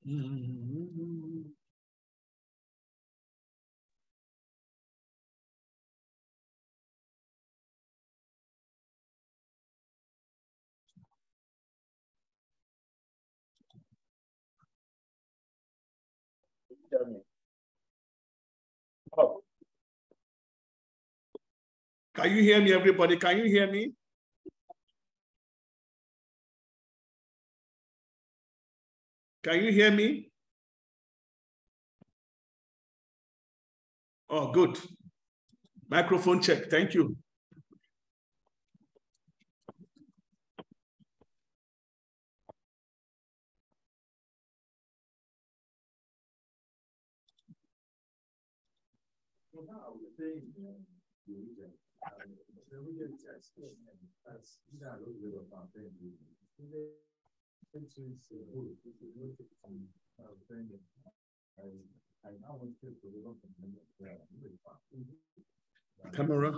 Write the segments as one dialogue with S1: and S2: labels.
S1: Oh. Can you hear me, everybody? Can you hear me? Can you hear me? Oh, good. Microphone check. Thank you. Camera.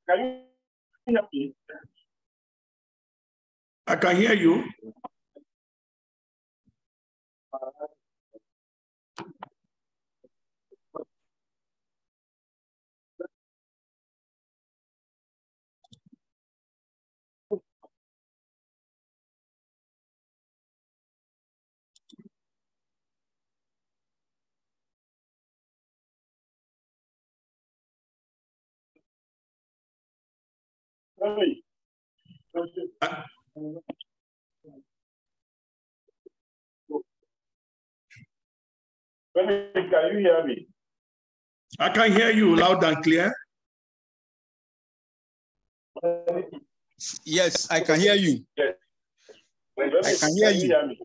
S1: Can you hear me? I can hear you. Hey. Can you hear me? I can hear you loud and clear.
S2: Yes, I can hear you.
S1: Yes.
S2: I can hear you.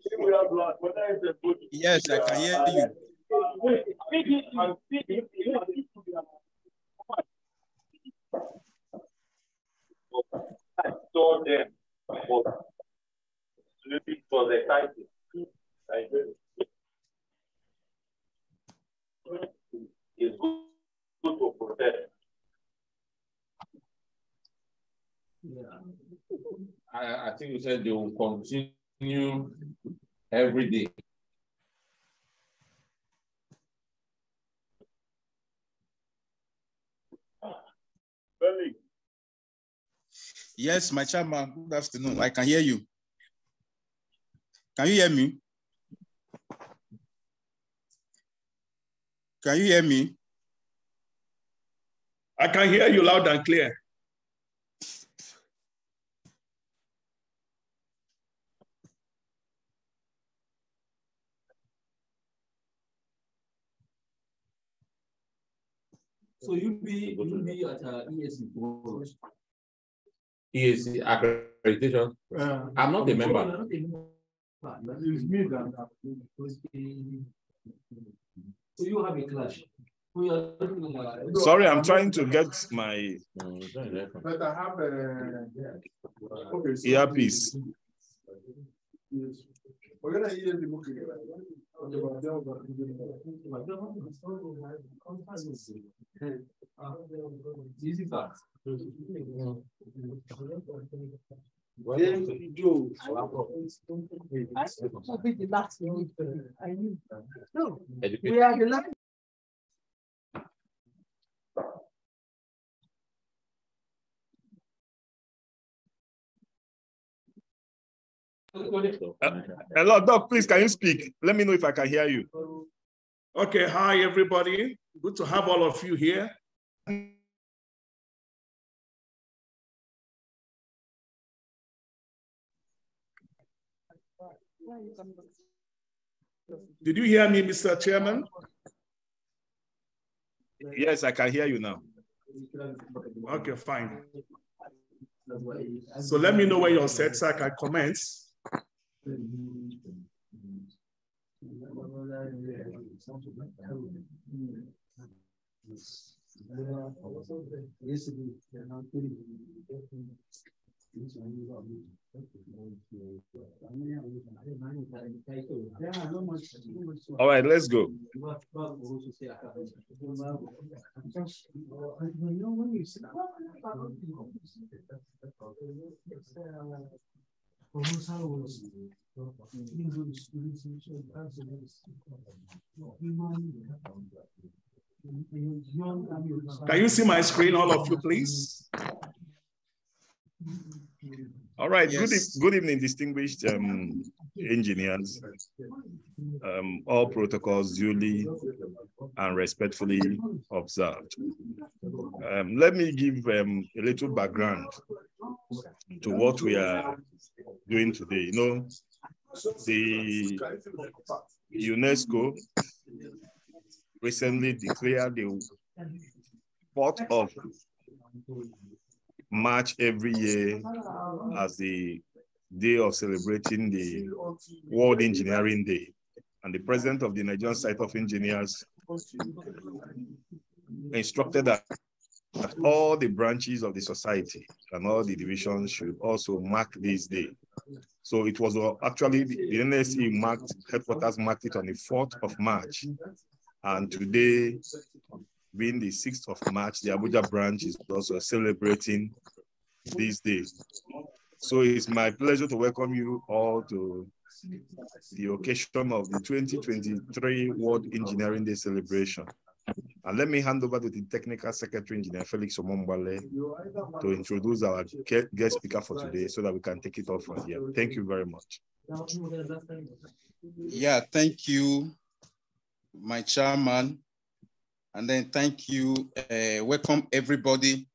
S2: Yes, I can hear you.
S1: Saw them looking for the title. It's good to protect.
S3: I think you said they will continue every day.
S2: Yes, my chairman, good afternoon. I can hear you. Can you hear me? Can you hear me?
S1: I can hear you loud and clear.
S3: So you'll be at ESC. ESC accreditation. I'm not a member. So you have a clash.
S1: Sorry, I'm trying to get my
S4: But I have a
S1: earpiece.
S4: We're gonna hear the book again.
S3: Easy fact.
S4: We are the last.
S1: Hello, Doc, please, can you speak? Let me know if I can hear you. Okay, hi, everybody. Good to have all of you here. Did you hear me, Mr. Chairman? Yes, I can hear you now. Okay, fine. So let me know when you're set so I can comment. All right, let's go. Can you see my screen, all of you, please? All right, yes. Good evening, distinguished engineers. All protocols duly and respectfully observed. Let me give a little background to what we are doing today. You know, the UNESCO recently declared the 4th of March every year as the day of celebrating the World Engineering Day. And the president of the Nigerian Society of Engineers instructed that all the branches of the society and all the divisions should also mark this day. So it was actually the NSE headquarters marked it on the 4th of March. And today, being the 6th of March, the Abuja branch is also celebrating this day. So it's my pleasure to welcome you all to the occasion of the 2023 World Engineering Day celebration. And let me hand over to the Technical Secretary, Engineer Felix Omombale, to introduce our guest speaker for today so that we can take it off from here. Thank you very much.
S2: Yeah, thank you, my chairman. And then thank you. Welcome everybody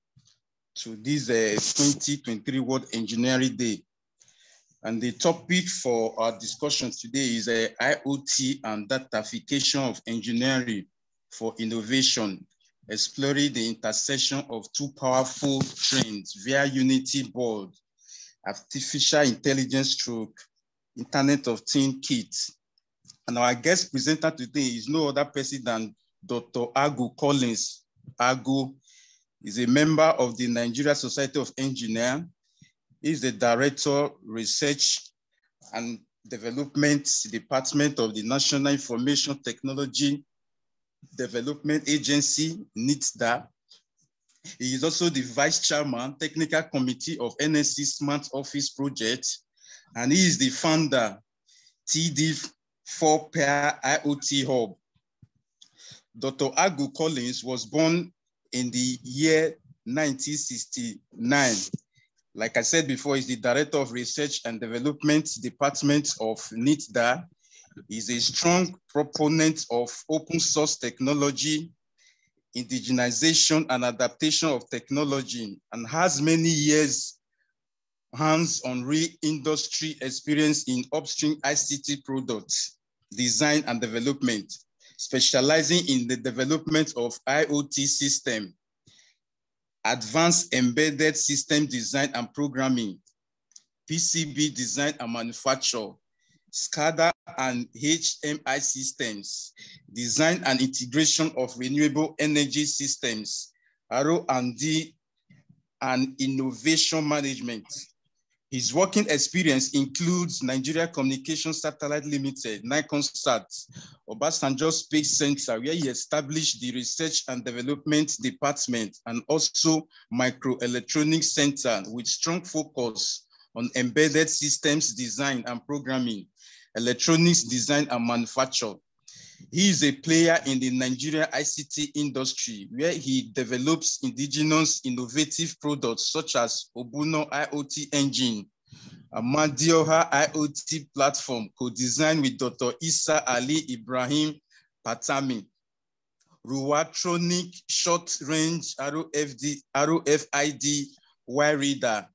S2: to this 2023 World Engineering Day. And the topic for our discussion today is IoT and datafication of engineering for innovation, exploring the intersection of two powerful trends via Unity board, artificial intelligence stroke, Internet of Things kit. And our guest presenter today is no other person than Dr. Agu Collins. Agu is a member of the Nigeria Society of Engineers. He's the Director, Research and Development Department of the National Information Technology Development Agency, NITDA. He is also the Vice Chairman, Technical Committee of NSC Smart Office Project, and he is the founder, TD4Pair IoT Hub. Dr. Agu Collins was born in the year 1969, Like I said before, he's the Director of Research and Development Department of NITDA. He's a strong proponent of open source technology, indigenization and adaptation of technology, and has many years hands-on real industry experience in upstream ICT products, design and development, specializing in the development of IoT system, advanced embedded system design and programming, PCB design and manufacture, SCADA and HMI systems, design and integration of renewable energy systems, R&D and innovation management. His working experience includes Nigeria Communication Satellite Limited, NICONSAT, Obasanjo Space Center, where he established the Research and Development Department, and also Microelectronics Center with strong focus on embedded systems design and programming, electronics design and manufacture. He is a player in the Nigeria ICT industry where he develops indigenous innovative products such as Obuno IoT engine, Amadioha IoT platform co-designed with Dr. Isa Ali Ibrahim Patami, Ruwatronic short-range ROFID wire reader,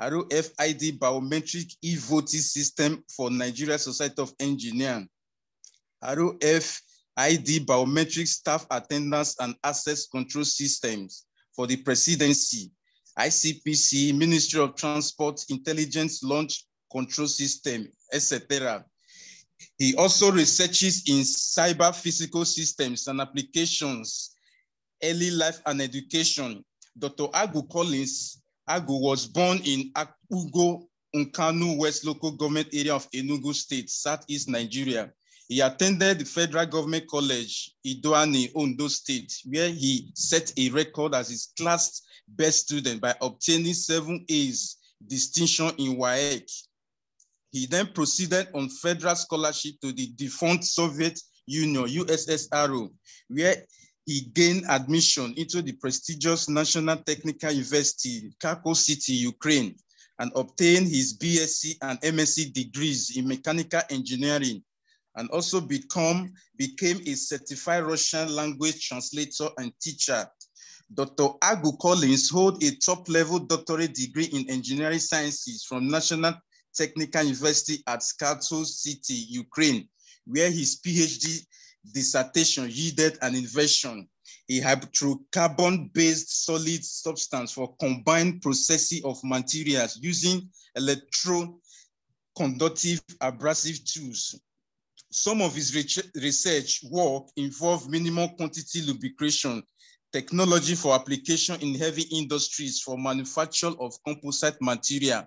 S2: ROFID biometric e-voting system for Nigeria Society of Engineers, ROFID biometric staff attendance and access control systems for the presidency, ICPC, Ministry of Transport, Intelligence Launch Control System, etc. He also researches in cyber physical systems and applications, early life and education. Dr. Agu Collins, Agu was born in Akugo, Nkanu West Local Government Area of Enugu State, Southeast Nigeria. He attended the Federal Government College, Idoani, Ondo State, where he set a record as his class best student by obtaining 7 A's distinction in WAEC. He then proceeded on federal scholarship to the defunct Soviet Union, USSR, where he gained admission into the prestigious National Technical University, Kharkov City, Ukraine, and obtained his BSc and MSc degrees in mechanical engineering, and also became a certified Russian language translator and teacher. Dr. Agu Collins holds a top-level doctorate degree in engineering sciences from National Technical University at Kharkov City, Ukraine, where his PhD dissertation yielded an invention, a hydrocarbon-based solid substance for combined processing of materials using electroconductive abrasive tools. Some of his research work involved minimum quantity lubrication, technology for application in heavy industries for manufacture of composite material.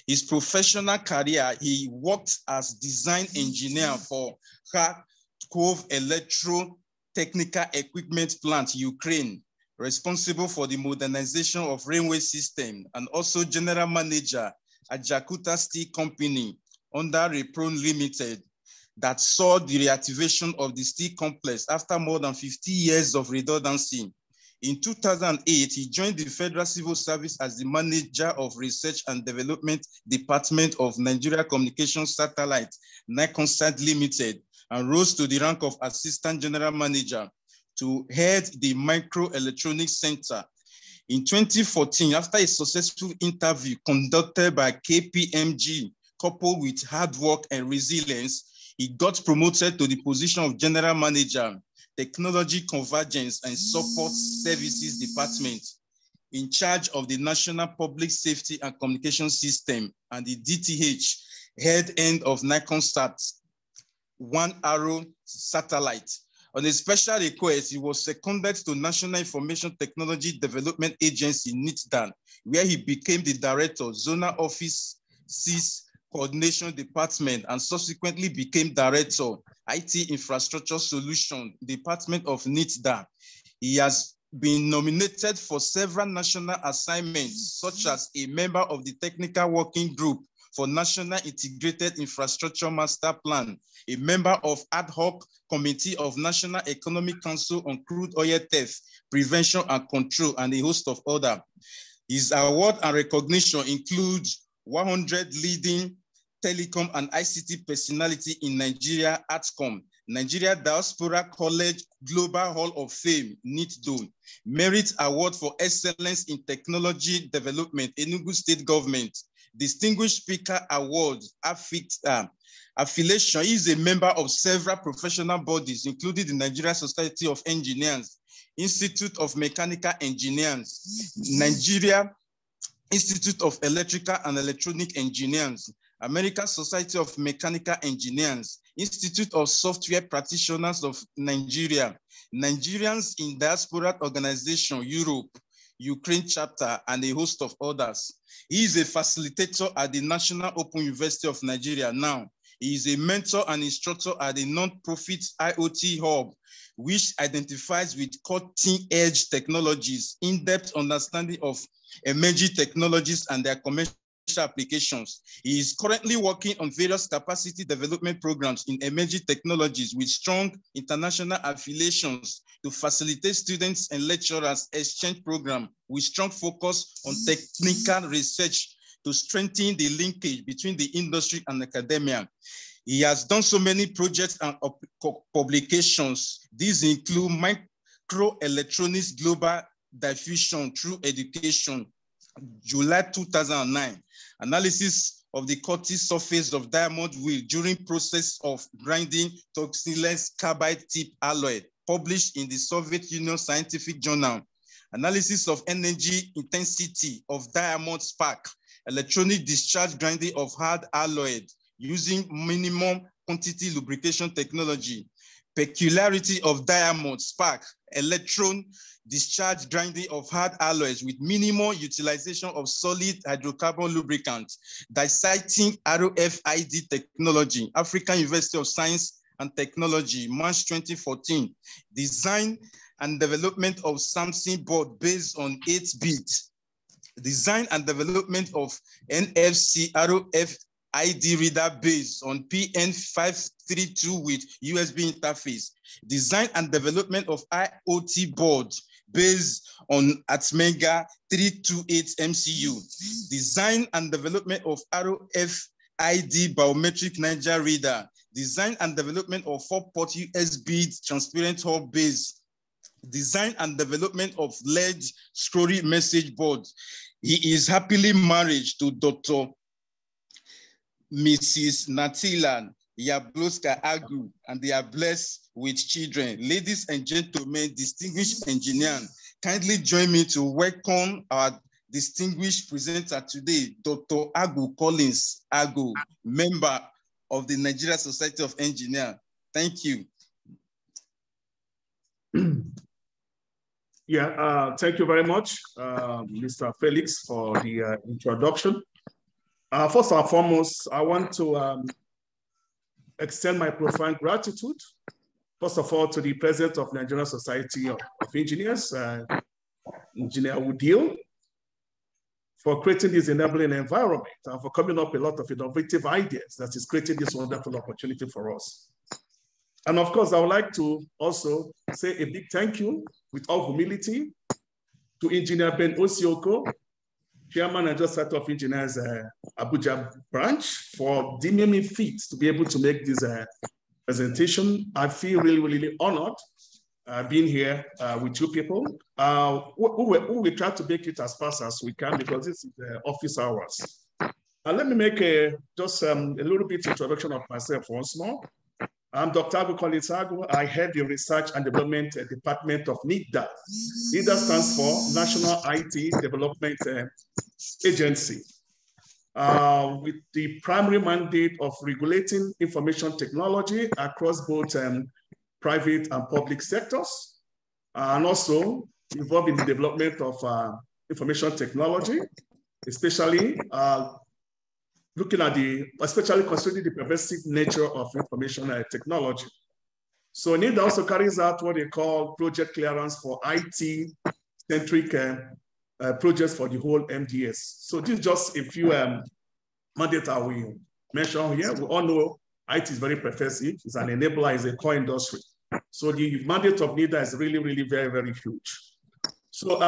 S2: His professional career, he worked as design engineer for Kharkov Electro-Technical Equipment Plant, Ukraine, responsible for the modernization of railway system, and also general manager at Jakarta Steel Company under Repron Limited, that saw the reactivation of the steel complex after more than 50 years of redundancy. In 2008, he joined the Federal Civil Service as the Manager of Research and Development Department of Nigeria Communication Satellite, NICONSAT Limited, and rose to the rank of Assistant General Manager to head the Microelectronics Center. In 2014, after a successful interview conducted by KPMG, coupled with hard work and resilience, he got promoted to the position of General Manager, Technology Convergence and Support Services Department, in charge of the National Public Safety and Communication System and the DTH, head end of NICONSAT, One Arrow Satellite. On a special request, he was seconded to National Information Technology Development Agency, NITDA, where he became the Director, Zonal Office Coordination Department, and subsequently became Director, IT Infrastructure Solution Department of NITDA. He has been nominated for several national assignments, such as a member of the Technical Working Group for National Integrated Infrastructure Master Plan, a member of Ad Hoc Committee of National Economic Council on Crude Oil Theft, Prevention and Control, and a host of others. His award and recognition include 100 leading telecom and ICT personality in Nigeria, ATCOM, Nigeria Diaspora College Global Hall of Fame, NITDO, Merit Award for Excellence in Technology Development, Enugu State Government, Distinguished Speaker Award, affiliation. He is a member of several professional bodies, including the Nigeria Society of Engineers, Institute of Mechanical Engineers, Nigeria Institute of Electrical and Electronic Engineers, American Society of Mechanical Engineers, Institute of Software Practitioners of Nigeria, Nigerians in Diaspora Organization, Europe, Ukraine chapter, and a host of others. He is a facilitator at the National Open University of Nigeria now. He is a mentor and instructor at the non-profit IoT Hub, which identifies with cutting-edge technologies, in-depth understanding of emerging technologies and their commercial applications. He is currently working on various capacity development programs in emerging technologies with strong international affiliations to facilitate students and lecturers exchange program with strong focus on technical research to strengthen the linkage between the industry and academia. He has done so many projects and publications. These include Microelectronics Global Diffusion Through Education, July 2009, analysis of the cutting surface of diamond wheel during process of grinding toxinless carbide tip alloy, published in the Soviet Union Scientific Journal, analysis of energy intensity of diamond spark, electronic discharge grinding of hard alloy using minimum quantity lubrication technology, peculiarity of diamond spark, electron discharge grinding of hard alloys with minimal utilization of solid hydrocarbon lubricant, disighting RFID technology, African University of Science and Technology, March 2014, design and development of Samsung board based on 8-bit, design and development of NFC RFID reader based on PN532 with USB interface, design and development of IoT board based on Atmega 328 MCU, design and development of RFID biometric Niger reader, design and development of 4-port USB transparent hub base, design and development of LED scrolling message board. He is happily married to Dr. Mrs. Natilan Yabloska Agu, and they are blessed with children. Ladies and gentlemen, distinguished engineers, kindly join me to welcome our distinguished presenter today, Dr. Agu Collins Agu, member of the Nigeria Society of Engineers. Thank you.
S5: Yeah, thank you very much, Mr. Felix, for the introduction. First and foremost, I want to extend my profound gratitude, first of all, to the president of Nigeria Society of Engineers, Engineer Udil, for creating this enabling environment and for coming up with a lot of innovative ideas that is creating this wonderful opportunity for us. And of course, I would like to also say a big thank you with all humility to Engineer Ben Osioko, Chairman and Society of Engineers Abuja branch, for deeming me fit to be able to make this presentation. I feel really, really honored being here with you people. We try to make it as fast as we can because this is office hours. Let me make just a little bit introduction of myself once more. I'm Dr. Agu Collins Agu. I head the Research and Development Department of NIDA. NIDA stands for National IT Development Agency, with the primary mandate of regulating information technology across both private and public sectors, and also involved in the development of information technology, especially looking at especially considering the pervasive nature of information technology. So NIDA also carries out what they call project clearance for IT-centric projects for the whole MDS. So this is just a few mandates I will mention here. We all know IT is very pervasive. It's an enabler, it's a core industry. So the mandate of NIDA is really, really very, very huge. So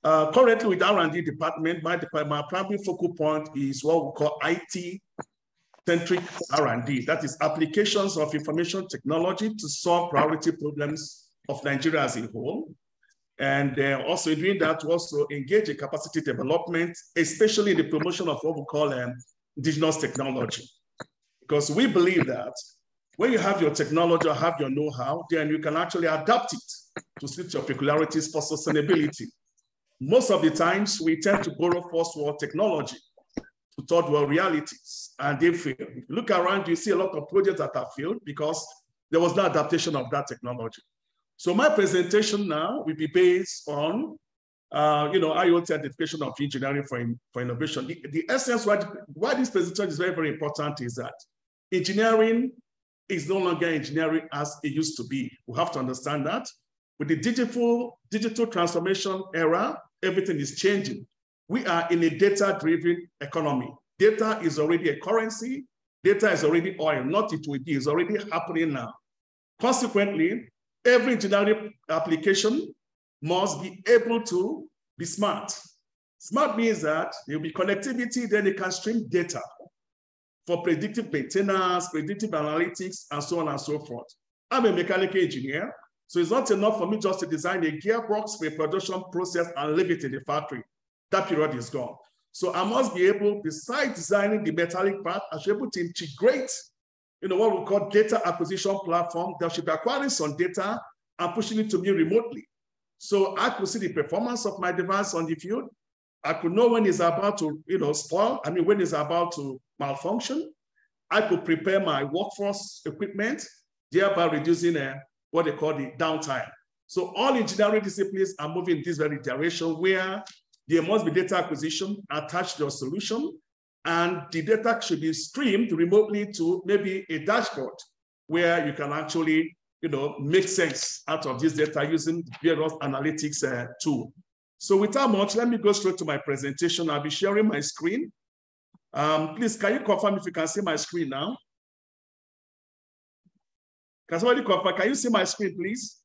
S5: Currently with R&D department, my primary focal point is what we call IT-centric R&D. That is applications of information technology to solve priority problems of Nigeria as a whole. And also doing that to also engage in capacity development, especially in the promotion of what we call indigenous technology. Because we believe that when you have your technology or have your know-how, then you can actually adapt it to suit your peculiarities for sustainability. Most of the times, we tend to borrow first world technology to third world realities, and they fail. If you look around, you see a lot of projects that have failed because there was no adaptation of that technology. So my presentation now will be based on, IoT identification of engineering for innovation. The essence why this presentation is very, very important is that engineering is no longer engineering as it used to be. We have to understand that. With the digital transformation era, everything is changing. We are in a data-driven economy. Data is already a currency. Data is already oil, not it will be, it's already happening now. Consequently, every engineering application must be able to be smart. Smart means that there will be connectivity, then it can stream data for predictive maintenance, predictive analytics, and so on and so forth. I'm a mechanical engineer, so it's not enough for me just to design a gearbox for a production process and leave it in the factory. That period is gone. So I must be able, besides designing the metallic part, I should be able to integrate, what we call data acquisition platform that should be acquiring some data and pushing it to me remotely. So I could see the performance of my device on the field. I could know when it's about to, spoil. When it's about to malfunction. I could prepare my workforce equipment, thereby reducing what they call the downtime. So all engineering disciplines are moving in this very direction where there must be data acquisition attached to your solution, and the data should be streamed remotely to maybe a dashboard where you can actually, make sense out of this data using various analytics tool. So without much, let me go straight to my presentation. I'll be sharing my screen. Please, can you confirm if you can see my screen now? Can somebody confirm? Can you see my screen, please?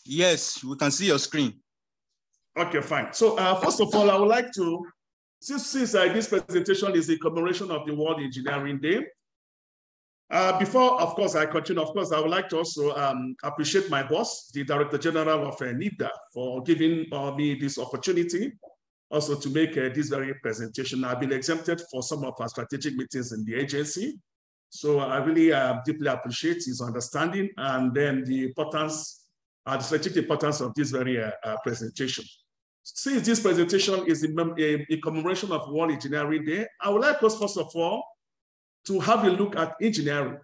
S2: Yes, we can see your screen.
S5: Okay, fine. So first of all, I would like to, since this presentation is a commemoration of the World Engineering Day, before, of course, I continue, of course, I would like to also appreciate my boss, the Director General of NIDA, for giving me this opportunity also to make this very presentation. I've been exempted for some of our strategic meetings in the agency. So I really deeply appreciate his understanding and then the importance, the strategic importance of this very presentation. Since this presentation is a commemoration of World Engineering Day, I would like us, first of all, to have a look at engineering.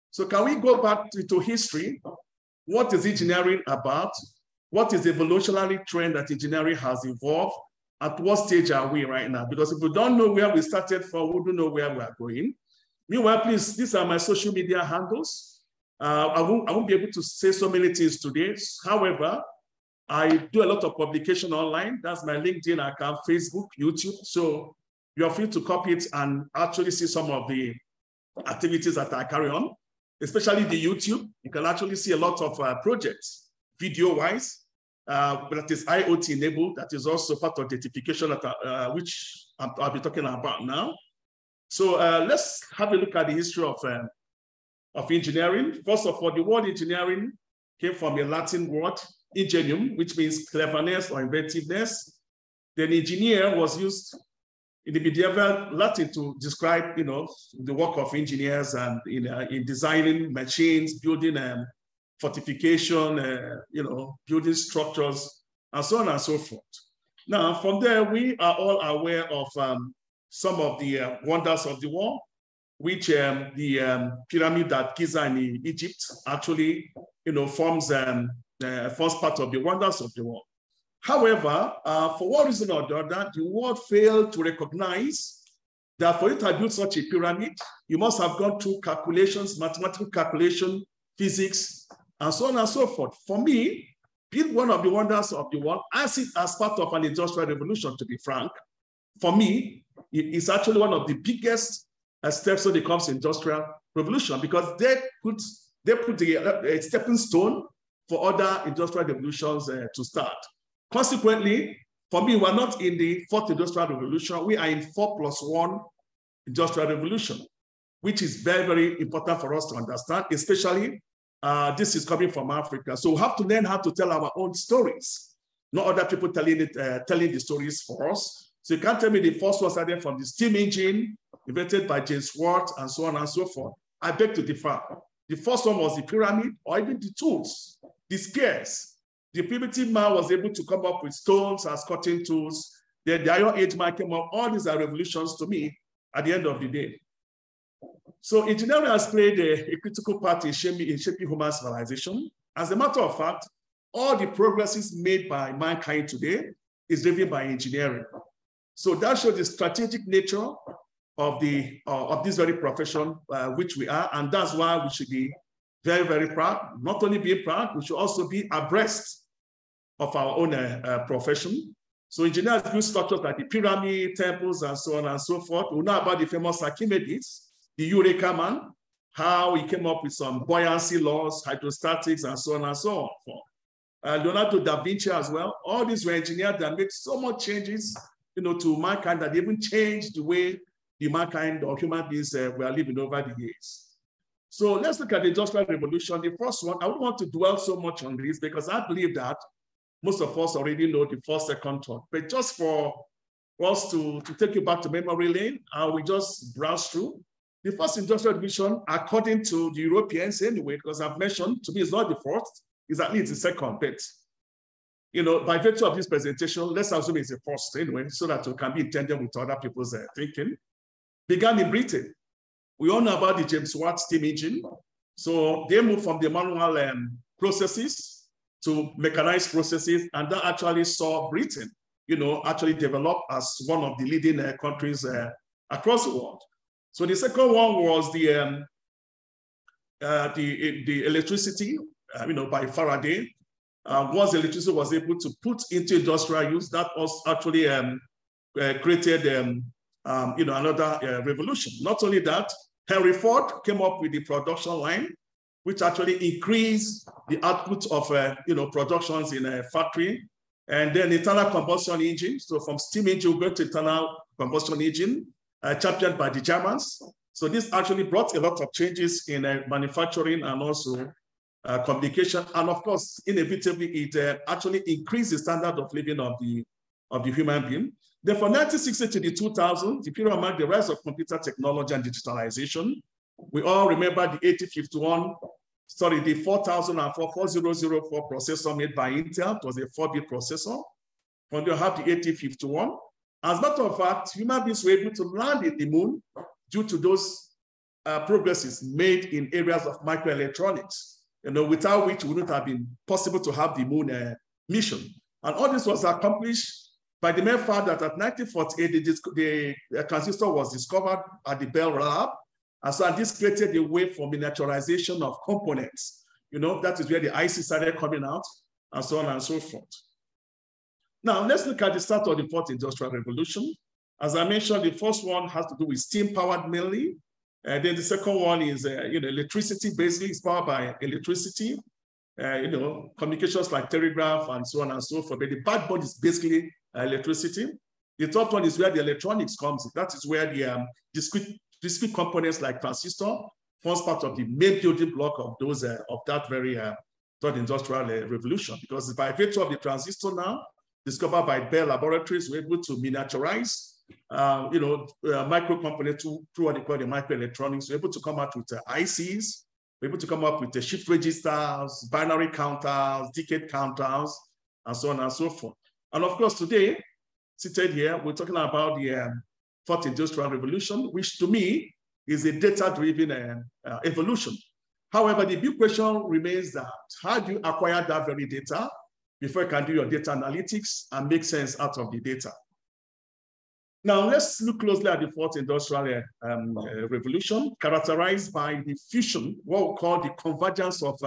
S5: So can we go back to history? What is engineering about? What is the evolutionary trend that engineering has evolved? At what stage are we right now? Because if we don't know where we started from, we don't know where we are going. Meanwhile, please, these are my social media handles. I won't be able to say so many things today. However, I do a lot of publication online. That's my LinkedIn account, Facebook, YouTube. So you are free to copy it and actually see some of the activities that I carry on, especially the YouTube. You can actually see a lot of projects, video-wise, that is IoT enabled. That is also part of the certification that which I'll be talking about now. So let's have a look at the history of engineering. First of all, the word engineering came from a Latin word, ingenium, which means cleverness or inventiveness. Then engineer was used in the medieval Latin to describe, the work of engineers and in designing machines, building fortification, building structures, and so on and so forth. Now, from there, we are all aware of some of the wonders of the world, which the pyramid at Giza in Egypt actually, forms part of the wonders of the world. However, for one reason or the other, the world failed to recognize that for you to build such a pyramid, you must have gone through calculations, mathematical calculation, physics, and so on and so forth. For me, being one of the wonders of the world, I see it as part of an industrial revolution, to be frank. For me, it's actually one of the biggest steps when it comes to industrial revolution, because they put a stepping stone for other industrial revolutions to start. Consequently, For me, we're not in the fourth industrial revolution. We are in 4+1 industrial revolution, which is very, very important for us to understand, especially this is coming from Africa. So we have to learn how to tell our own stories, not other people telling the stories for us. So you can't tell me the first one started from the steam engine, invented by James Watt, and so on and so forth. I beg to differ. The first one was the pyramid, or even the tools, the spears. The primitive man was able to come up with stones as cutting tools. Then the Iron Age man came up. All these are revolutions to me at the end of the day. So engineering has played a critical part in shaping human civilization. As a matter of fact, all the progresses made by mankind today is driven by engineering. So that shows the strategic nature of this very profession which we are, and that's why we should be very, very proud. Not only be proud, we should also be abreast of our own profession. So engineers build structures like the pyramid, temples, and so on and so forth. We know about the famous Archimedes, the Eureka man, how he came up with some buoyancy laws, hydrostatics, and so on and so forth. Leonardo da Vinci as well. All these were engineers that made so much changes, to mankind that even changed the way the mankind or human beings were living over the years. So let's look at the Industrial Revolution. The first one, I don't want to dwell so much on this because I believe that most of us already know the first, second, third. But just for us to take you back to memory lane, I will just browse through. The first Industrial Revolution, according to the Europeans anyway, because I've mentioned, to me, it's not the first, it's at least the second, but by virtue of this presentation, let's assume it's the first anyway, so that we can be intended with other people's thinking. Began in Britain. We all know about the James Watt steam engine. So they moved from the manual processes to mechanized processes, and that actually saw Britain, actually develop as one of the leading countries across the world. So the second one was the electricity, by Faraday. Once electricity was able to put into industrial use, that was actually created another revolution. Not only that, Henry Ford came up with the production line, which actually increased the output of productions in a factory. And then internal combustion engine. So from steam engine, we go to internal combustion engine, championed by the Germans. So this actually brought a lot of changes in manufacturing and also communication. And of course, inevitably, it actually increased the standard of living of the human being. Then from 1960 to the 2000, the period marked the rise of computer technology and digitalization. We all remember the 4004 processor made by Intel. It was a 4-bit processor. When you have the 8051. As a matter of fact, human beings were able to land in the moon due to those progresses made in areas of microelectronics, without which it wouldn't have been possible to have the moon mission. And all this was accomplished by the mere fact that at 1948, the transistor was discovered at the Bell Lab. And so this created a way for miniaturization of components. That is where the IC started coming out, and so on and so forth. Now, let's look at the start of the fourth industrial revolution. As I mentioned, the first one has to do with steam-powered mainly. Then the second one is, electricity, basically, it's powered by electricity. Communications like telegraph and so on and so forth. But the backbone is basically electricity. The third one is where the electronics comes in. That is where the discrete components like transistor forms part of the main building block of those of that very third industrial revolution. Because by virtue of the transistor now, discovered by Bell Laboratories, we're able to miniaturize micro components through what they call the microelectronics. We're able to come out with ICs. We're able to come up with the shift registers, binary counters, decade counters, and so on and so forth. And of course, today, seated here, we're talking about the fourth industrial revolution, which to me is a data-driven evolution. However, the big question remains that how do you acquire that very data before you can do your data analytics and make sense out of the data? Now, let's look closely at the fourth industrial revolution, characterized by the fusion, what we call the convergence of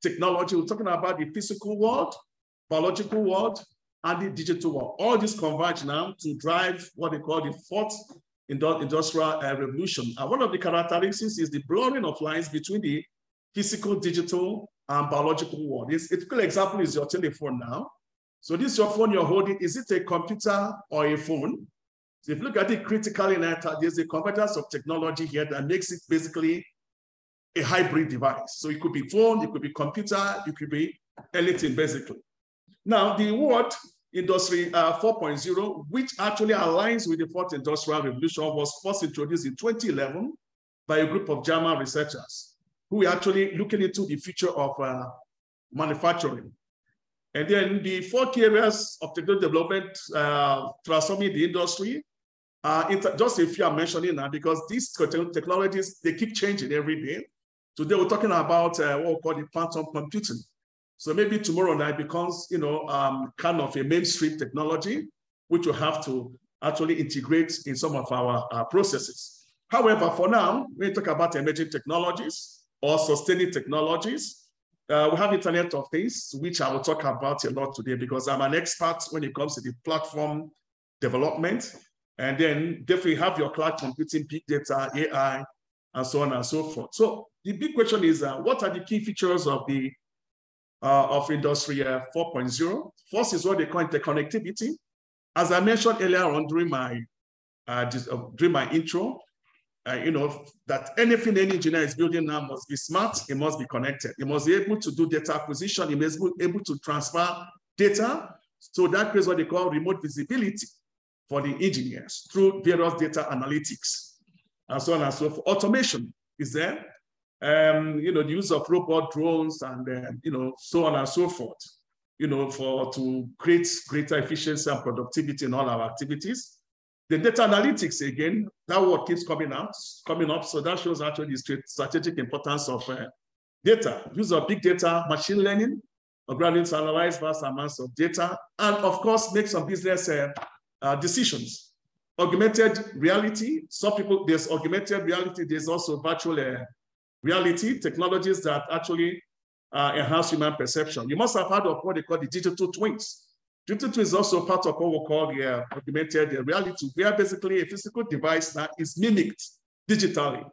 S5: technology. We're talking about the physical world, biological world, and the digital world. All these converge now to drive what they call the fourth industrial revolution. And one of the characteristics is the blurring of lines between the physical, digital, and biological world. A typical example is your telephone now. So this your phone you're holding, is it a computer or a phone? So if you look at it critically, there's a convergence of technology here that makes it basically a hybrid device. So it could be phone, it could be computer, it could be anything basically. Now the word Industry 4.0, which actually aligns with the fourth industrial revolution, was first introduced in 2011 by a group of German researchers who were actually looking into the future of manufacturing. And then the 4 key areas of technology development transforming the industry, just a few I'm mentioning now because these technologies, they keep changing every day. Today we're talking about what we call the quantum computing. So maybe tomorrow night becomes, kind of a mainstream technology, which will have to actually integrate in some of our processes. However, for now, when we talk about emerging technologies or sustaining technologies, we have Internet of Things, which I will talk about a lot today because I'm an expert when it comes to the platform development. And then definitely have your cloud computing, big data, AI, and so on and so forth. So the big question is, what are the key features of the Industry 4.0? First is what they call interconnectivity. As I mentioned earlier on during my intro, that anything any engineer is building now must be smart, it must be connected. It must be able to do data acquisition, it must be able to transfer data. So that creates what they call remote visibility for the engineers through various data analytics and so on and so forth. Automation is there. The use of robot drones and so on and so forth, to create greater efficiency and productivity in all our activities. The data analytics, again, that word keeps coming up. So that shows actually the strategic importance of data. Use of big data, machine learning, gradually to analyze vast amounts of data, and of course, make some business decisions. Augmented reality, some people, there's augmented reality, there's also virtual reality, technologies that actually enhance human perception. You must have heard of what they call the digital twins. Digital twins is also part of what we call the augmented reality, where basically a physical device that is mimicked digitally.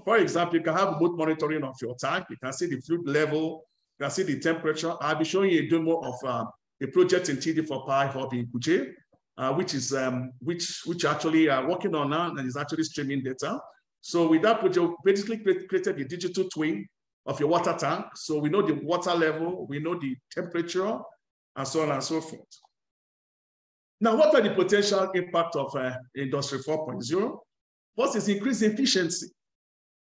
S5: For example, you can have remote monitoring of your tank. You can see the fluid level, you can see the temperature. I'll be showing you a demo of a project in TD4Pi Hub in Abuja, which actually are working on now and is actually streaming data. So with that project, basically created a digital twin of your water tank. So we know the water level, we know the temperature, and so on and so forth. Now, what are the potential impact of Industry 4.0? First is increased efficiency.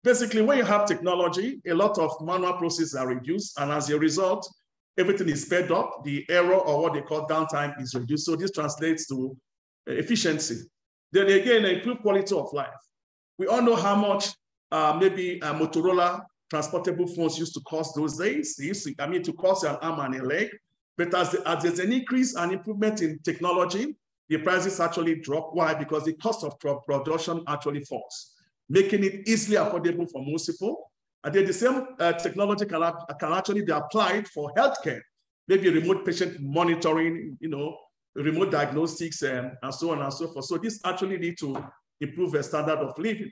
S5: Basically, when you have technology, a lot of manual processes are reduced, and as a result, everything is sped up. The error, or what they call downtime, is reduced. So this translates to efficiency. Then again, improved quality of life. We all know how much maybe Motorola transportable phones used to cost those days. They used to cost an arm and a leg. But as there's an increase and improvement in technology, the prices actually drop. Why? Because the cost of production actually falls, making it easily affordable for most people. And then the same technology can actually be applied for healthcare, maybe remote patient monitoring, remote diagnostics, and so on and so forth. So this actually leads to improve the standard of living.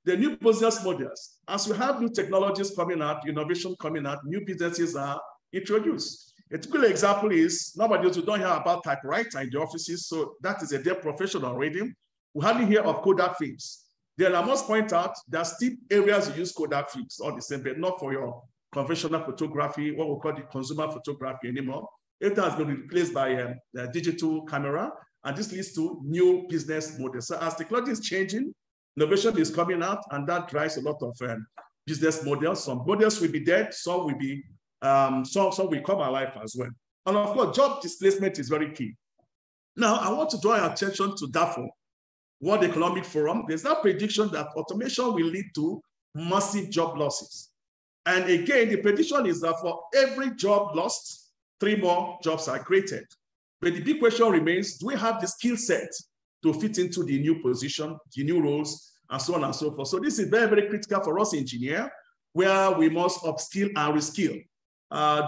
S5: The new business models, as we have new technologies coming out, innovation coming out, new businesses are introduced. A typical example is, nowadays we don't hear about typewriter in the offices, so that is a dead profession already. We hardly hear of Kodak films. Then I must point out, there are still areas you use Kodak films, all the same, but not for your conventional photography, what we call the consumer photography anymore. It has been replaced by a digital camera, and this leads to new business models. So as technology is changing, innovation is coming out, and that drives a lot of business models. Some models will be dead, some will be, some will come alive as well. And of course, job displacement is very key. Now, I want to draw your attention to DAFO, World Economic Forum. There's that prediction that automation will lead to massive job losses. And again, the prediction is that for every job lost, 3 more jobs are created. But the big question remains, do we have the skill set to fit into the new position, the new roles, and so on and so forth? So this is very, very critical for us engineers, where we must upskill and reskill.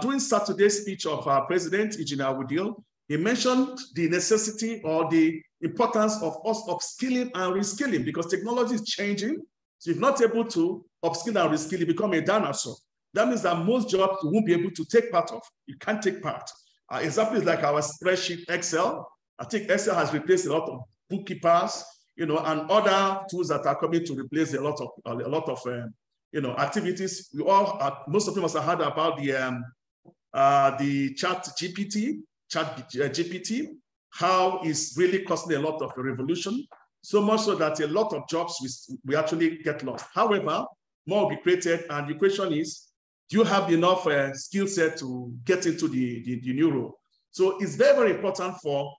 S5: During Saturday's speech of our president, Engineer Wudil, he mentioned the necessity or the importance of us upskilling and reskilling because technology is changing. So if not able to upskill and reskill, you become a dinosaur. That means that most jobs you won't be able to take part of. You can't take part. Example is like our spreadsheet Excel. I think Excel has replaced a lot of bookkeepers, and other tools that are coming to replace a lot of activities. Most of them must have heard about the chat GPT, how it's really causing a lot of revolution, so much so that a lot of jobs we actually get lost. However, more will be created, and the question is, do you have enough skill set to get into the new role? So it's very, very important for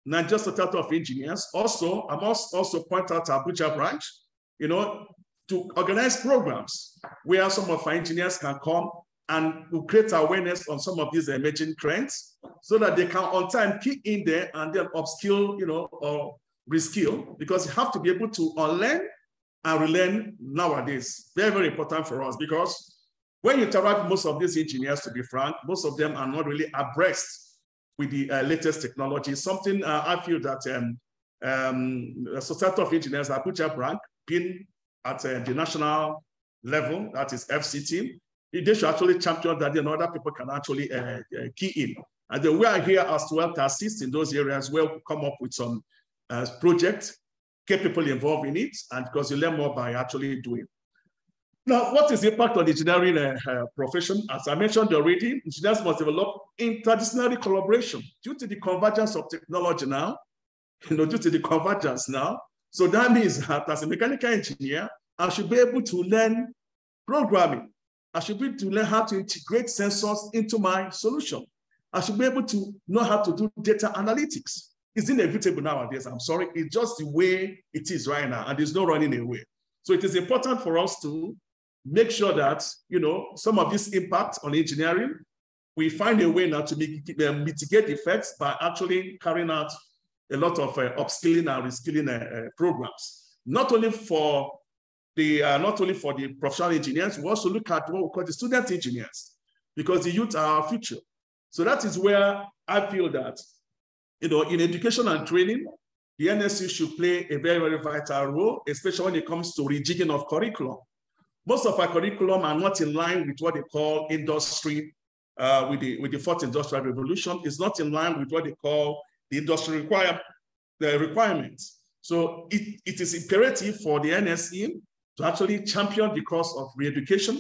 S5: Nigeria Society of Engineers. Also, I must also point out Abuja branch, to organize programs where some of our engineers can come and to create awareness on some of these emerging trends so that they can on time key in there and then upskill, or reskill, because you have to be able to unlearn and relearn nowadays. Very, very important for us, because when you interact with most of these engineers, to be frank, most of them are not really abreast with the latest technology. Something I feel that the Society of Engineers, Abuja branch, being at the national level, that is FCT, they should actually champion that, other people can actually key in. And then we are here as well to assist in those areas where we come up with some projects, get people involved in it, and because you learn more by actually doing. Now, what is the impact on the engineering profession? As I mentioned already, engineers must develop interdisciplinary collaboration due to the convergence of technology now, due to the convergence now. So that means that as a mechanical engineer, I should be able to learn programming. I should be able to learn how to integrate sensors into my solution. I should be able to know how to do data analytics. It's inevitable nowadays, I'm sorry. It's just the way it is right now, and there's no running away. So it is important for us to make sure that, some of this impact on engineering, we find a way now to mitigate effects by actually carrying out a lot of upskilling and reskilling programs. Not only for the professional engineers, we also look at what we call the student engineers, because the youth are our future. So that is where I feel that, in education and training, the NSU should play a very, very vital role, especially when it comes to rejigging of curriculum. Most of our curriculum are not in line with what they call industry, with the fourth industrial revolution. It's not in line with what they call the industry requirements. So it is imperative for the NSE to actually champion the cause of re-education,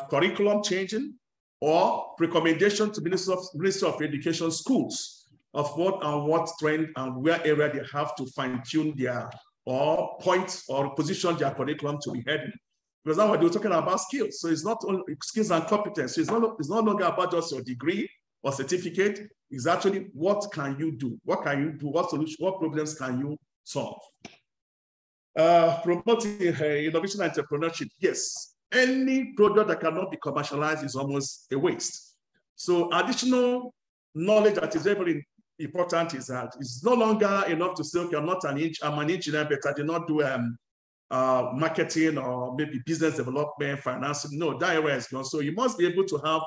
S5: curriculum changing, or recommendation to Ministry of Education schools of what trend and where area they have to fine-tune their, or point or position their curriculum to be heading. Because now we're talking about skills. So it's not only skills and competence. It's no longer about just your degree or certificate. It's actually what can you do? What can you do? What solution, what problems can you solve? Promoting innovation and entrepreneurship. Yes, any product that cannot be commercialized is almost a waste. So additional knowledge that is very important is that it's no longer enough to say, okay, I'm an engineer, but I did not do marketing or maybe business development, financing. No, that area is gone. So you must be able to have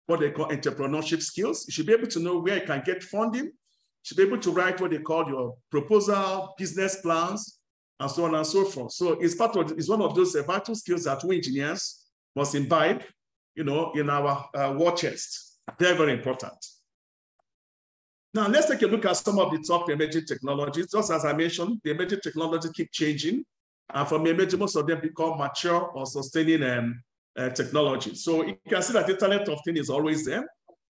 S5: what they call entrepreneurship skills. You should be able to know where you can get funding. You should be able to write what they call your proposal, business plans, and so on and so forth. So it's one of those vital skills that we engineers must imbibe, in our war chest. Very, very important. Now, let's take a look at some of the top emerging technologies. Just as I mentioned, the emerging technologies keep changing. And from emerging, most of them become mature or sustaining technology. So you can see that the Internet of Things is always there.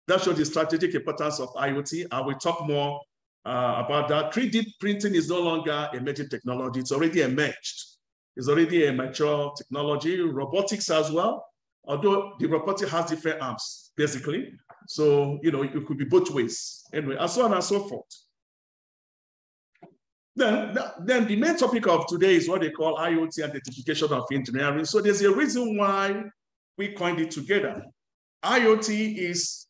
S5: That shows the strategic importance of IoT. I will talk more about that. 3D printing is no longer emerging technology. It's already emerged. It's already a mature technology. Robotics as well, although the robotic has different arms, basically. So, it could be both ways. Anyway, and so on and so forth. Then the main topic of today is what they call IoT identification of engineering. So there's a reason why we coined it together. IoT is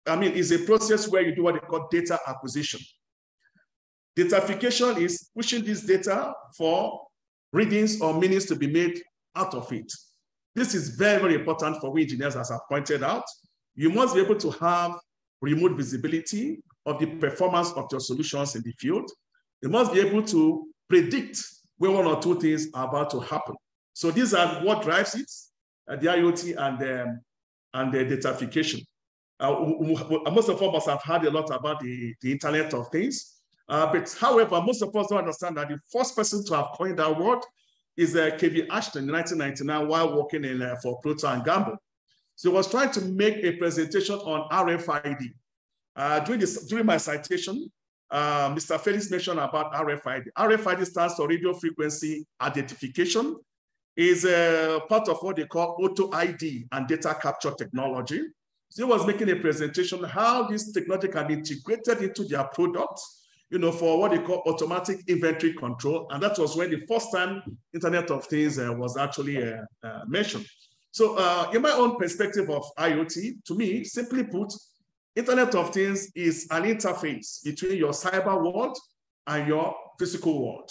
S5: a process where you do what they call data acquisition. Datafication is pushing this data for readings or meanings to be made out of it. This is very, very important for we engineers, as I pointed out. You must be able to have remote visibility of the performance of your solutions in the field. You must be able to predict when one or two things are about to happen. So these are what drives it, the IoT and the datafication. Most of us have heard a lot about the Internet of Things. But however, most of us don't understand that the first person to have coined that word is K.V. Ashton in 1999 while working for Procter & Gamble. So he was trying to make a presentation on RFID. During my citation, Mr. Felix mentioned about RFID. RFID stands for radio frequency identification. Is part of what they call auto ID and data capture technology. So he was making a presentation how this technology can be integrated into their products, for what they call automatic inventory control. And that was when the first time Internet of Things was actually mentioned. So in my own perspective of IoT, to me, simply put, Internet of Things is an interface between your cyber world and your physical world.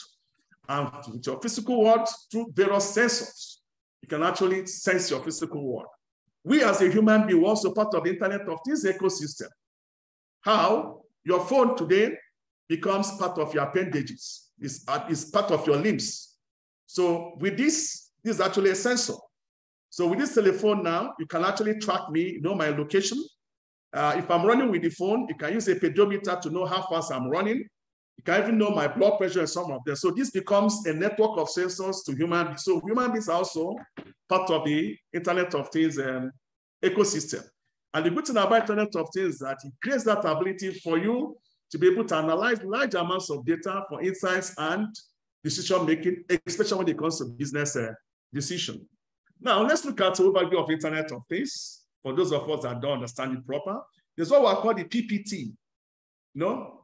S5: And with your physical world, through various sensors, you can actually sense your physical world. We as a human being are also part of the Internet of Things ecosystem. How your phone today becomes part of your appendages, is part of your limbs. So with this is actually a sensor. So with this telephone now, you can actually track me, know my location. If I'm running with the phone, you can use a pedometer to know how fast I'm running. You can even know my blood pressure and some of them. So this becomes a network of sensors to human beings. So human beings are also part of the Internet of Things ecosystem. And the good thing about Internet of Things is that it creates that ability for you to be able to analyze large amounts of data for insights and decision-making, especially when it comes to business decision. Now, let's look at the overview of Internet of Things. For those of us that don't understand it proper, there's what we call the PPT.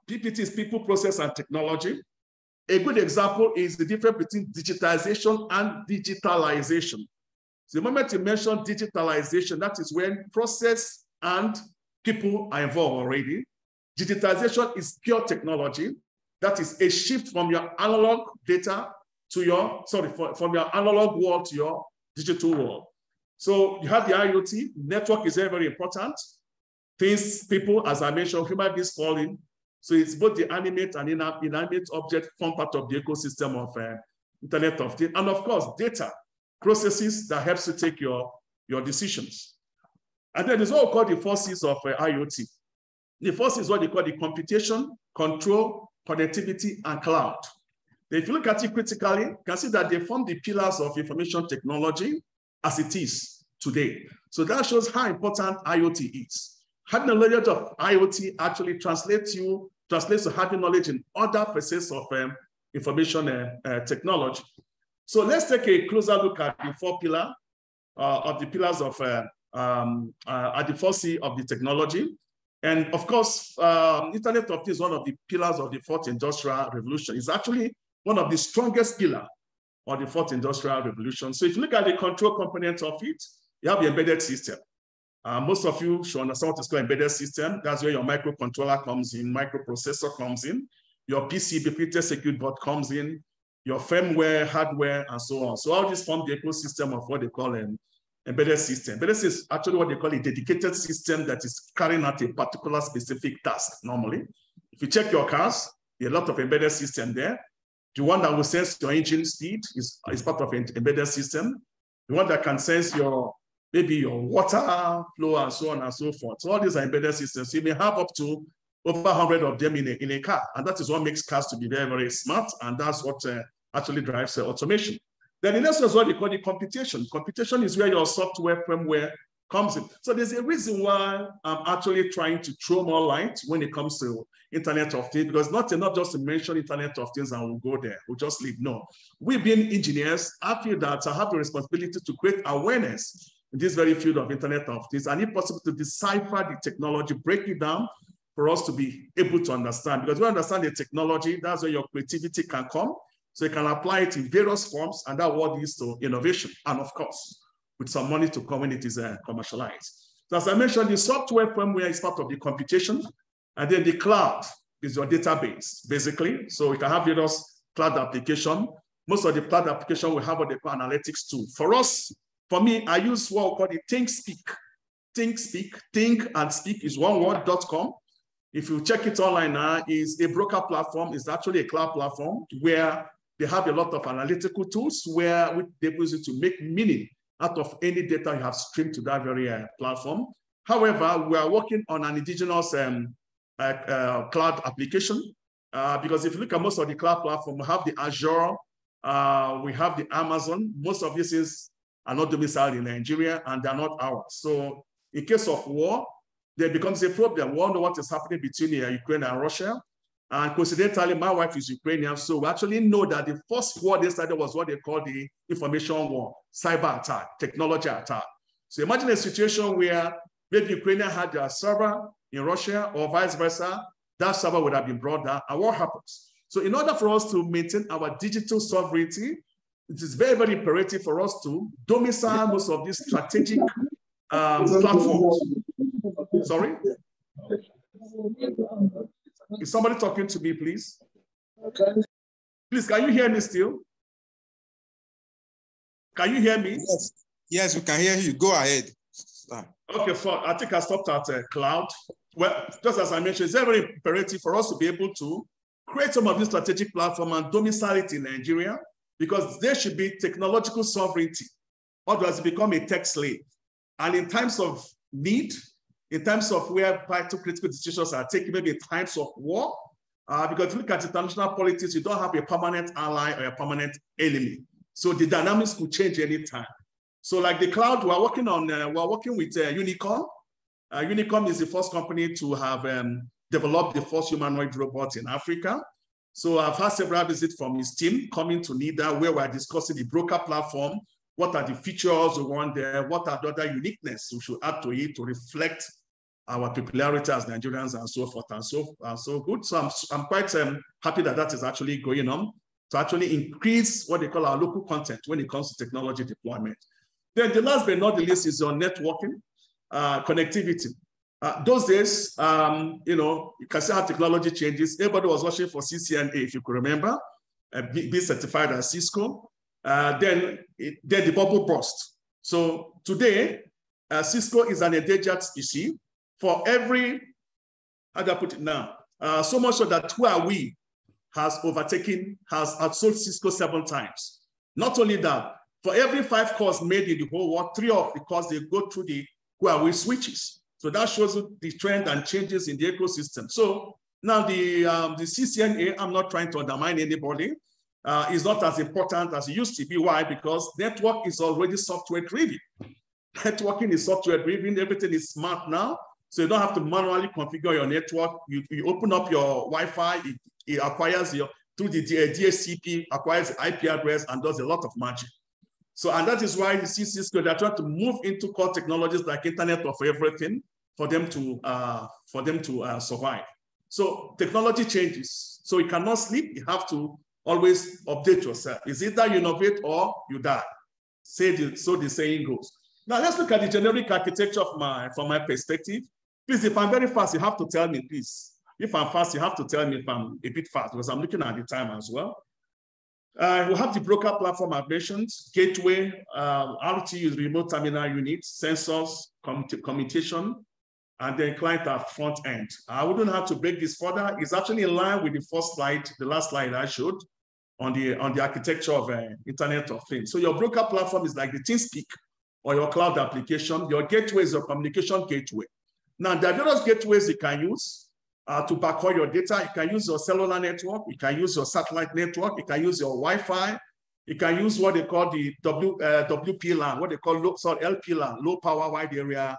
S5: PPT is people, process, and technology. A good example is the difference between digitization and digitalization. So the moment you mention digitalization, that is when process and people are involved already. Digitization is pure technology. That is a shift from your analog data to from your analog world to your digital world. So you have the IoT, network is very, very important. Things, people, as I mentioned, human beings fall in. So it's both the animate and inanimate object form part of the ecosystem of Internet of Things. And of course, data, processes that helps you take your decisions. And then there's what we call the forces of IoT. The first is what they call the computation, control, connectivity, and cloud. If you look at it critically, you can see that they form the pillars of information technology as it is today. So that shows how important IoT is. Having a knowledge of IoT actually translates to having knowledge in other facets of information technology. So let's take a closer look at the four pillars of the pillars of at the 4C of the technology. And of course, Internet of Things is one of the pillars of the fourth industrial revolution. It's actually one of the strongest pillars of the fourth industrial revolution. So if you look at the control component of it, you have the embedded system. Most of you should understand what is called embedded system. That's where your microcontroller comes in, microprocessor comes in, your PCB, printed circuit board comes in, your firmware, hardware, and so on. So all these form the ecosystem of what they call an embedded system. Embedded system is actually what they call a dedicated system that is carrying out a particular specific task normally. If you check your cars, there are a lot of embedded system there. The one that will sense your engine speed is part of an embedded system. The one that can sense maybe your water flow and so on and so forth. So all these are embedded systems. So you may have up to over 100 of them in a car. And that is what makes cars to be very, very smart. And that's what actually drives automation. Then the next one is what they call the computation. Computation is where your software firmware comes in. So there's a reason why I'm actually trying to throw more light when it comes to Internet of Things, because not enough just to mention Internet of Things and we'll go there. We'll just leave. No. We being engineers, I feel that I have the responsibility to create awareness in this very field of Internet of Things, and if possible to decipher the technology, break it down for us to be able to understand. Because we understand the technology, that's where your creativity can come. So you can apply it in various forms, and that what leads to innovation. And of course, with some money to come when it is commercialized. So as I mentioned, the software firmware is part of the computation, and then the cloud is your database, basically. So we can have various cloud application. Most of the cloud application will have what they call analytics tool. For me, I use what we call the ThinkSpeak. ThinkSpeak, think and speak is one word.com. If you check it online now, it's a broker platform. It's actually a cloud platform where they have a lot of analytical tools where they use it to make meaning out of any data you have streamed to that very platform. However, we are working on an indigenous cloud application because if you look at most of the cloud platform, we have the Azure, we have the Amazon. Most of these things are not domiciled in Nigeria and they're not ours. So in case of war, there becomes a problem. We all know what is happening between Ukraine and Russia. And coincidentally, my wife is Ukrainian, so we actually know that the first war they started was what they call the information war, cyber attack, technology attack. So imagine a situation where maybe Ukraine had their server in Russia or vice versa, that server would have been brought down, and what happens? So in order for us to maintain our digital sovereignty, it is very, very imperative for us to domicile most of these strategic platforms. Sorry? Is somebody talking to me, please? Please, can you hear me still? Can you hear me?
S2: Yes, yes, we can hear you. Go ahead.
S5: Okay, so I think I stopped at cloud. Well, just as I mentioned, it's very imperative for us to be able to create some of these strategic platforms and domicile it in Nigeria, because there should be technological sovereignty, otherwise become a tech slave. And in times of need, in terms of where vital critical decisions are taken, maybe in times of war, because if you look at international politics, you don't have a permanent ally or a permanent enemy. So the dynamics could change anytime. So like the cloud, we're working with Unicorn. Unicorn is the first company to have developed the first humanoid robot in Africa. So I've had several visits from his team coming to NIDA, where we're discussing the broker platform. What are the features we want there? What are the other uniqueness we should add to it to reflect our popularity as Nigerians and so forth and so good. So I'm quite happy that that is actually going on to actually increase what they call our local content when it comes to technology deployment. Then the last but not the least is on networking, connectivity. Those days, you can see how technology changes. Everybody was watching for CCNA, if you could remember, be certified as Cisco. Then the bubble burst. So today, Cisco is an endangered species. For every, how do I put it now? So much so that Huawei has outsold Cisco 7 times. Not only that, for every 5 calls made in the whole world, 3 of the calls, they go through the Huawei switches. So that shows you the trend and changes in the ecosystem. So now the CCNA, I'm not trying to undermine anybody, is not as important as it used to be. Why? Because network is already software driven. Networking is software driven. Everything is smart now. So you don't have to manually configure your network. You open up your Wi-Fi, it acquires through the DHCP, acquires the IP address and does a lot of magic. So, and that is why you see Cisco, they're trying to move into core technologies like Internet of Everything for them to survive. So technology changes. So you cannot sleep. You have to always update yourself. It's either you innovate or you die. So the saying goes. Now let's look at the generic architecture from my perspective. Please, if I'm very fast, you have to tell me, please. If I'm fast, you have to tell me if I'm a bit fast, because I'm looking at the time as well. We have the broker platform I've mentioned, gateway, RTUs, remote terminal units, sensors, communication, and then client at front end. I wouldn't have to break this further. It's actually in line with the first slide, the last slide I showed on the architecture of Internet of Things. So your broker platform is like the TeamSpeak or your cloud application. Your gateway is your communication gateway. Now, there are various gateways you can use to backhaul your data. You can use your cellular network. You can use your satellite network. You can use your Wi-Fi. You can use what they call the WPLAN, what they call LPLAN, low power wide area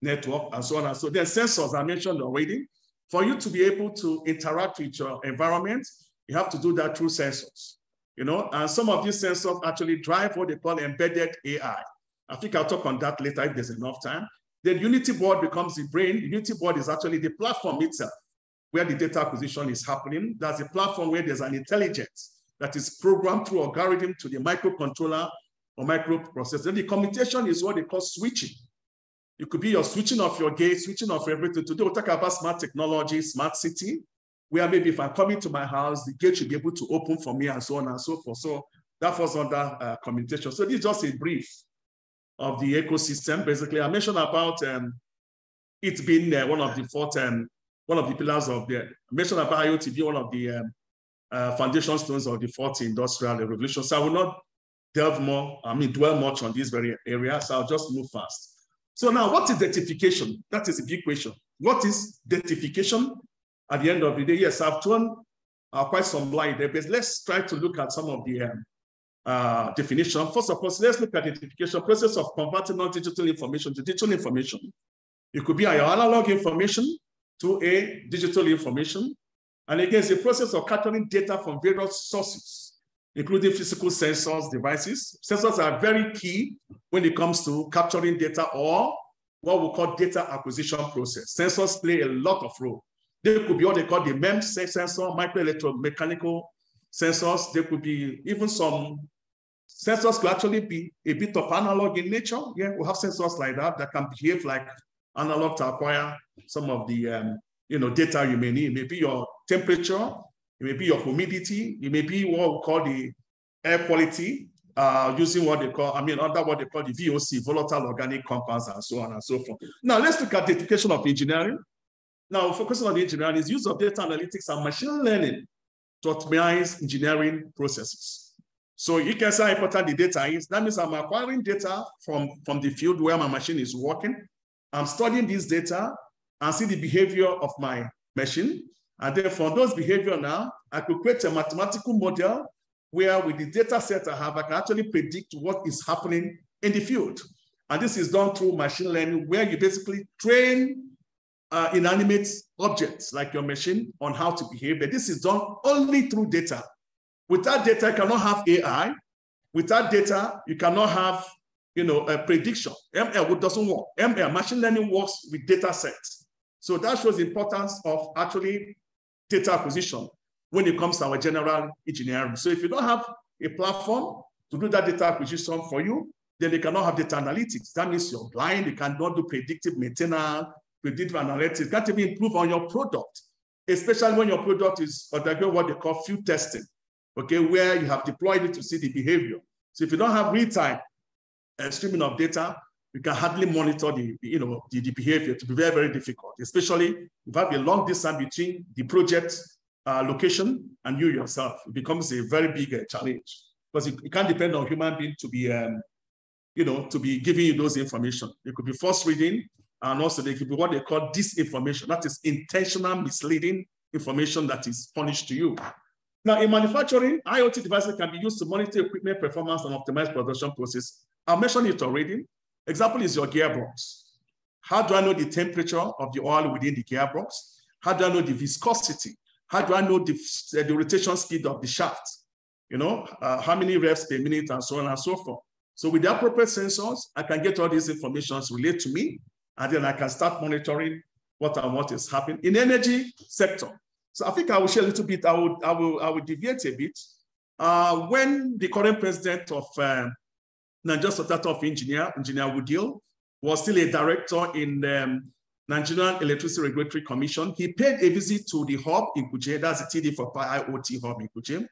S5: network, and so on and so. Then sensors I mentioned already. For you to be able to interact with your environment, you have to do that through sensors. And some of these sensors actually drive what they call embedded AI. I think I'll talk on that later if there's enough time. Then Unity board becomes the brain. Unity board is actually the platform itself where the data acquisition is happening. That's a platform where there's an intelligence that is programmed through algorithm to the microcontroller or microprocessor. Then the commutation is what they call switching. It could be your switching of your gate, switching of everything. Today we'll talk about smart technology, smart city, where maybe if I'm coming to my house, the gate should be able to open for me and so on and so forth. So that falls under communication. So this is just a brief of the ecosystem. Basically, I mentioned about it being one of the pillars of I mentioned about IoT being one of the foundation stones of the fourth industrial revolution. So I will not dwell much on this very area. So I'll just move fast. So now, what is datification? That is a big question. What is datification at the end of the day? Yes, I've thrown quite some light there, but let's try to look at some of the definition. First of all, let's look at datification, process of converting non-digital information to digital information. It could be your analog information to a digital information. And again, it's a process of capturing data from various sources, including physical sensors, devices. Sensors are very key when it comes to capturing data, or what we call data acquisition process. Sensors play a lot of role. They could be what they call the MEMS sensor, microelectromechanical sensors. There could be even some sensors could actually be a bit of analog in nature. Yeah, we have sensors like that can behave like analog to acquire some of the data you may need. It may be your temperature, it may be your humidity, it may be what we call the air quality, using what they call, under what they call the VOC, volatile organic compounds, and so on and so forth. Now, let's look at the application of engineering. Now, focusing on the engineering is use of data analytics and machine learning to optimize engineering processes. So you can see how important the data is. That means I'm acquiring data from the field where my machine is working. I'm studying this data and see the behavior of my machine. And then from those behavior now, I could create a mathematical model where with the data set I have, I can actually predict what is happening in the field. And this is done through machine learning, where you basically train inanimate objects like your machine on how to behave. But this is done only through data. Without data, you cannot have AI. Without data, you cannot have a prediction. ML doesn't work. ML, machine learning, works with data sets. So that shows the importance of actually data acquisition when it comes to our general engineering. So if you don't have a platform to do that data acquisition for you, then you cannot have data analytics. That means you're blind. You cannot do predictive maintenance, predictive analytics. You can't even improve on your product, especially when your product is undergoing what they call field testing, okay, where you have deployed it to see the behavior. So if you don't have real-time streaming of data, you can hardly monitor the behavior. To be very, very difficult, especially if you have a long distance between the project location and you yourself. It becomes a very big challenge, because you can't depend on human being to be, to be giving you those information. It could be false reading, and also there could be what they call disinformation. That is intentional misleading information that is punished to you. Now, in manufacturing, IoT devices can be used to monitor equipment performance and optimize production process. I mentioned it already. Example is your gearbox. How do I know the temperature of the oil within the gearbox? How do I know the viscosity? How do I know the rotation speed of the shaft? How many revs per minute, and so on and so forth. So with the appropriate sensors, I can get all these information relate to me, and then I can start monitoring what is happening in the energy sector. So I think I will share a little bit. I will deviate a bit. When the current president of Nigeria Society of Engineer Woodil, was still a director in the Nigerian Electricity Regulatory Commission, he paid a visit to the hub in Kuje, that's the TD for IoT hub in Kuje.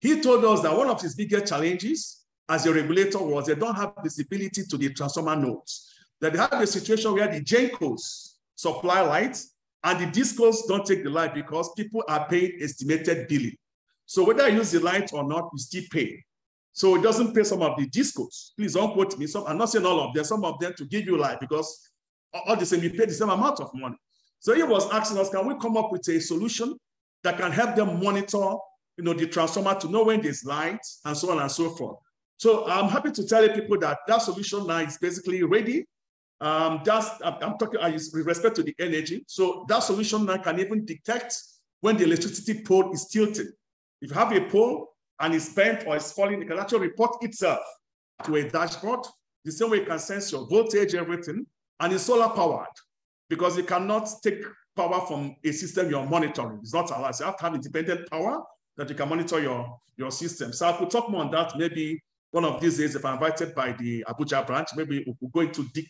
S5: He told us that one of his biggest challenges as a regulator was they don't have visibility to the transformer nodes. That they have a situation where the GENCOs supply lights and the DISCOs don't take the light because people are paying estimated billing. So whether I use the light or not, you still pay. So it doesn't pay some of the DISCOs. Please don't quote me. I'm not saying all of them, some of them to give you light, because all the same, you pay the same amount of money. So he was asking us, can we come up with a solution that can help them monitor the transformer to know when there's light and so on and so forth. So I'm happy to tell you people that solution now is basically ready. I'm talking with respect to the energy. So that solution now can even detect when the electricity pole is tilted. If you have a pole and it's bent or it's falling, it can actually report itself to a dashboard. The same way it can sense your voltage, everything, and it's solar powered, because you cannot take power from a system you're monitoring. It's not allowed. So you have to have independent power that you can monitor your system. So I could talk more on that maybe one of these days if I'm invited by the Abuja branch. Maybe we could go into deep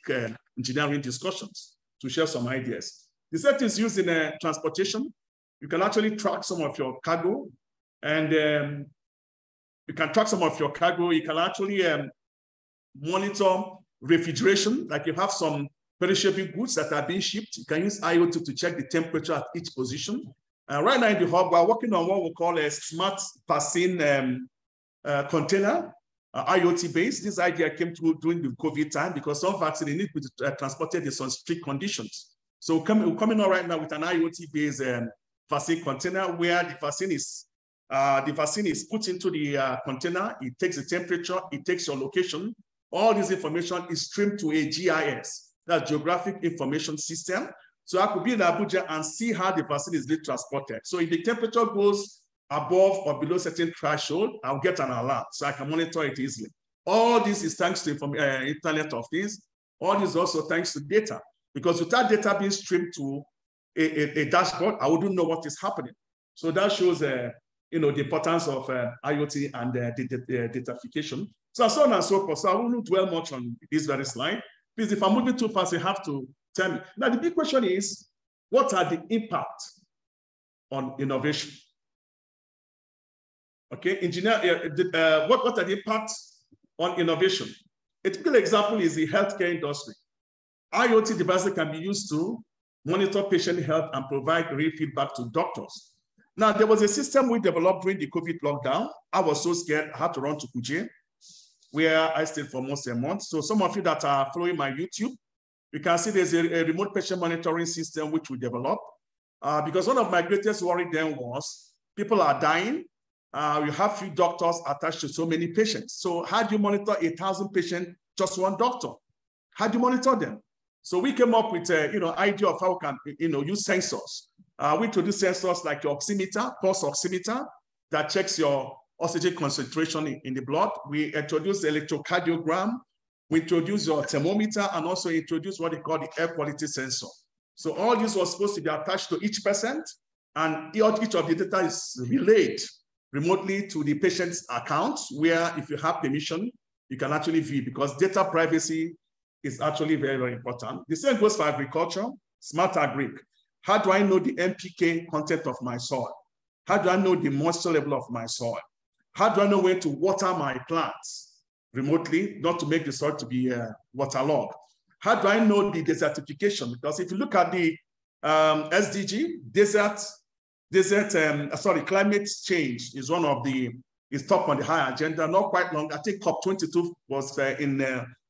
S5: engineering discussions to share some ideas. The set is used in transportation. You can actually track some of your cargo, and you can track some of your cargo. You can actually monitor refrigeration. Like you have some perishable goods that are being shipped, you can use IoT to check the temperature at each position. Right now in the hub, we're working on what we call a smart passing container. IoT based. This idea came through during the COVID time because some vaccine need to be transported in some strict conditions. So we're coming on right now with an IoT based vaccine container where the vaccine is put into the container. It takes the temperature, it takes your location. All this information is streamed to a GIS, that's Geographic Information System. So I could be in Abuja and see how the vaccine is being transported. So if the temperature goes above or below certain threshold, I'll get an alert so I can monitor it easily. All this is thanks to Internet of Things. All this is also thanks to data, because without data being streamed to a dashboard, I wouldn't know what is happening. So that shows the importance of IoT and datafication. So on and so forth. So I won't dwell much on this very slide. Please, if I'm moving too fast, you have to tell me. Now, the big question is, what are the impact on innovation? Okay, what are the impacts on innovation? A typical example is the healthcare industry. IoT devices can be used to monitor patient health and provide real feedback to doctors. Now, there was a system we developed during the COVID lockdown. I was so scared, I had to run to Abuja, where I stayed for almost a month. So some of you that are following my YouTube, you can see there's a remote patient monitoring system which we developed. Because one of my greatest worry then was people are dying. You have few doctors attached to so many patients. So how do you monitor 1,000 patients, just one doctor? How do you monitor them? So we came up with idea of how we can use sensors. We introduced sensors like your oximeter, pulse oximeter, that checks your oxygen concentration in the blood. We introduced electrocardiogram. We introduced your thermometer and also introduced what they call the air quality sensor. So all this was supposed to be attached to each patient, and each of the data is relayed remotely to the patient's account, where if you have permission, you can actually view, because data privacy is actually very, very important. The same goes for agriculture, smart agric. How do I know the NPK content of my soil? How do I know the moisture level of my soil? How do I know when to water my plants remotely, not to make the soil to be waterlogged? How do I know the desertification? Because if you look at the SDG, climate change is one of is top on the high agenda, not quite long. I think COP22 was in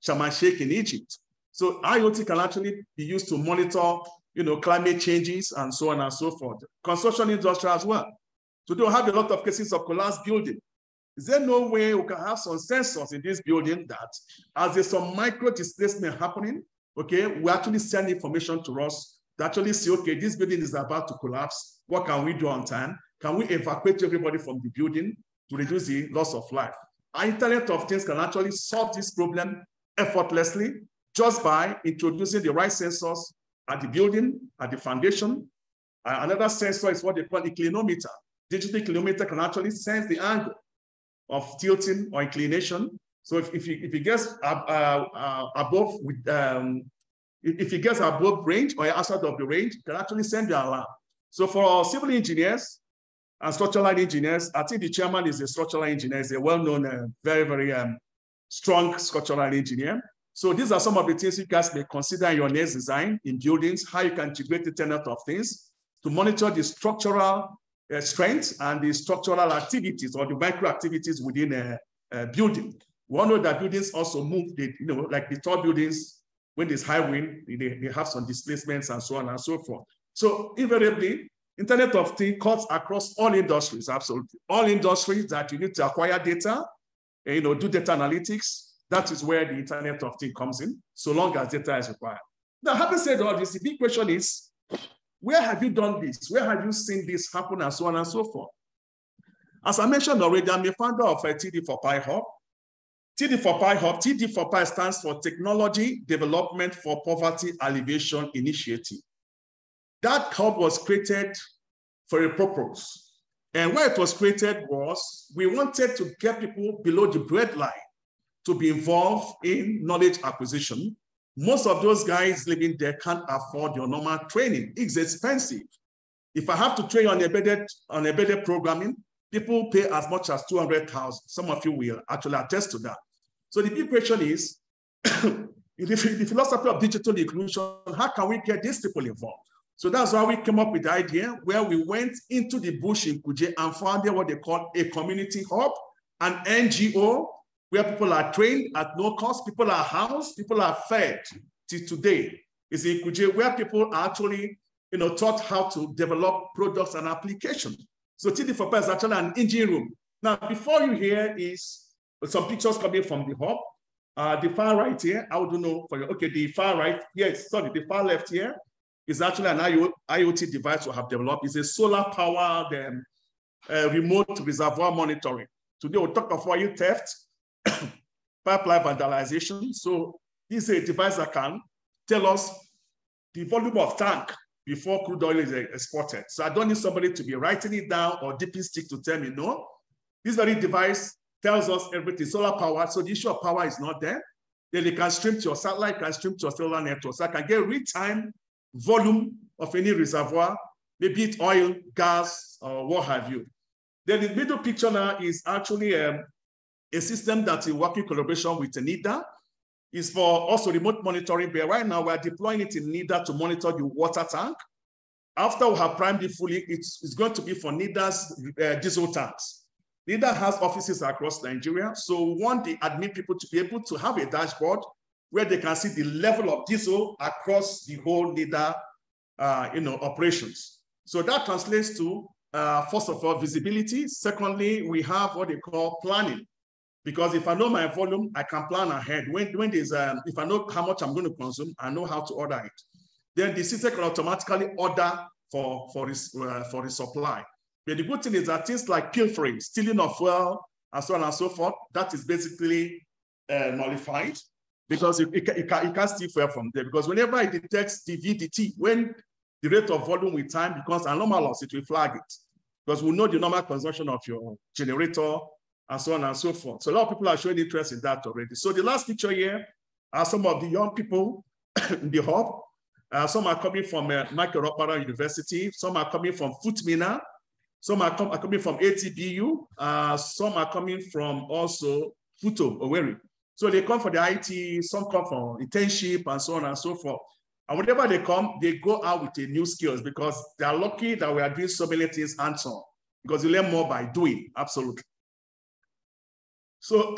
S5: Sharm el-Sheikh in Egypt. So IoT can actually be used to monitor, climate changes and so on and so forth. Construction industry as well. So they have a lot of cases of collapsed building. Is there no way we can have some sensors in this building that as there's some micro displacement happening, okay, we actually send information to us to actually see, okay, this building is about to collapse. What can we do on time? Can we evacuate everybody from the building to reduce the loss of life? Our Internet of Things can actually solve this problem effortlessly just by introducing the right sensors at the building, at the foundation. Another sensor is what they call the inclinometer. Digital inclinometer can actually sense the angle of tilting or inclination. So if it gets above if it gets above range or outside of the range, it can actually send the alarm. So for our civil engineers and structural engineers, I think the chairman is a structural engineer. He's a well-known, very, very strong structural engineer. So these are some of the things you guys may consider in your next design in buildings, how you can integrate the Internet of Things to monitor the structural strength and the structural activities or the micro activities within a building. We all know that buildings also move, like the tall buildings, when there's high wind, they have some displacements and so on and so forth. So invariably, Internet of Things cuts across all industries, absolutely. All industries that you need to acquire data, do data analytics, that is where the Internet of Things comes in, so long as data is required. Now, having said all this, the big question is, where have you done this? Where have you seen this happen and so on and so forth? As I mentioned already, I'm a founder of TD4Pi Hub. TD4Pi stands for Technology Development for Poverty Alleviation Initiative. That hub was created for a purpose. And why it was created was we wanted to get people below the breadline to be involved in knowledge acquisition. Most of those guys living there can't afford your normal training. It's expensive. If I have to train on embedded programming, people pay as much as 200,000. Some of you will actually attest to that. So the big question is, the philosophy of digital inclusion, how can we get these people involved? So that's why we came up with the idea where we went into the bush in Kuje and founded what they call a community hub, an NGO where people are trained at no cost, people are housed, people are fed till today. It's in Kuje where people are actually taught how to develop products and applications. So TD4P is actually an engine room. Now, before you hear is some pictures coming from the hub. The far right here, I don't know for you. Okay, the far right, yes, sorry, the far left here is actually an IoT device we have developed. It's a solar-powered remote reservoir monitoring. Today we'll talk of oil theft, pipeline vandalization. So this is a device that can tell us the volume of tank before crude oil is exported. So I don't need somebody to be writing it down or dipping stick to tell me no. This very device tells us everything, solar power. So the issue of power is not there. Then it can stream to your satellite, can stream to your cellular network. So I can get real-time volume of any reservoir, maybe it's oil, gas, or what have you. Then the middle picture now is actually a system that is working collaboration with NIDA. It's for also remote monitoring, but right now we're deploying it in NIDA to monitor the water tank. After we have primed it fully, it's going to be for NIDA's diesel tanks. NIDA has offices across Nigeria, so we want the admin people to be able to have a dashboard where they can see the level of diesel across the whole NIDA operations. So that translates to, first of all, visibility. Secondly, we have what they call planning. Because if I know my volume, I can plan ahead. When there's, if I know how much I'm going to consume, I know how to order it. Then the system can automatically order for the supply. But the good thing is that things like pilfering, stealing of fuel, and so on and so forth, that is basically nullified because you can't steal fuel from there. Because whenever it detects the VDT, when the rate of volume with time becomes anomalous, it will flag it. Because we know the normal consumption of your generator, and so on and so forth. So a lot of people are showing interest in that already. So the last picture here are some of the young people in the hub. Some are coming from Michael Rockbara University. Some are coming from Futmina. Some are coming from ATBU. Some are coming from also Futo, Owerri. So they come for the IT, some come for internship and so on and so forth. And whenever they come, they go out with a new skills because they are lucky that we are doing so many things hands-on because you learn more by doing, absolutely. So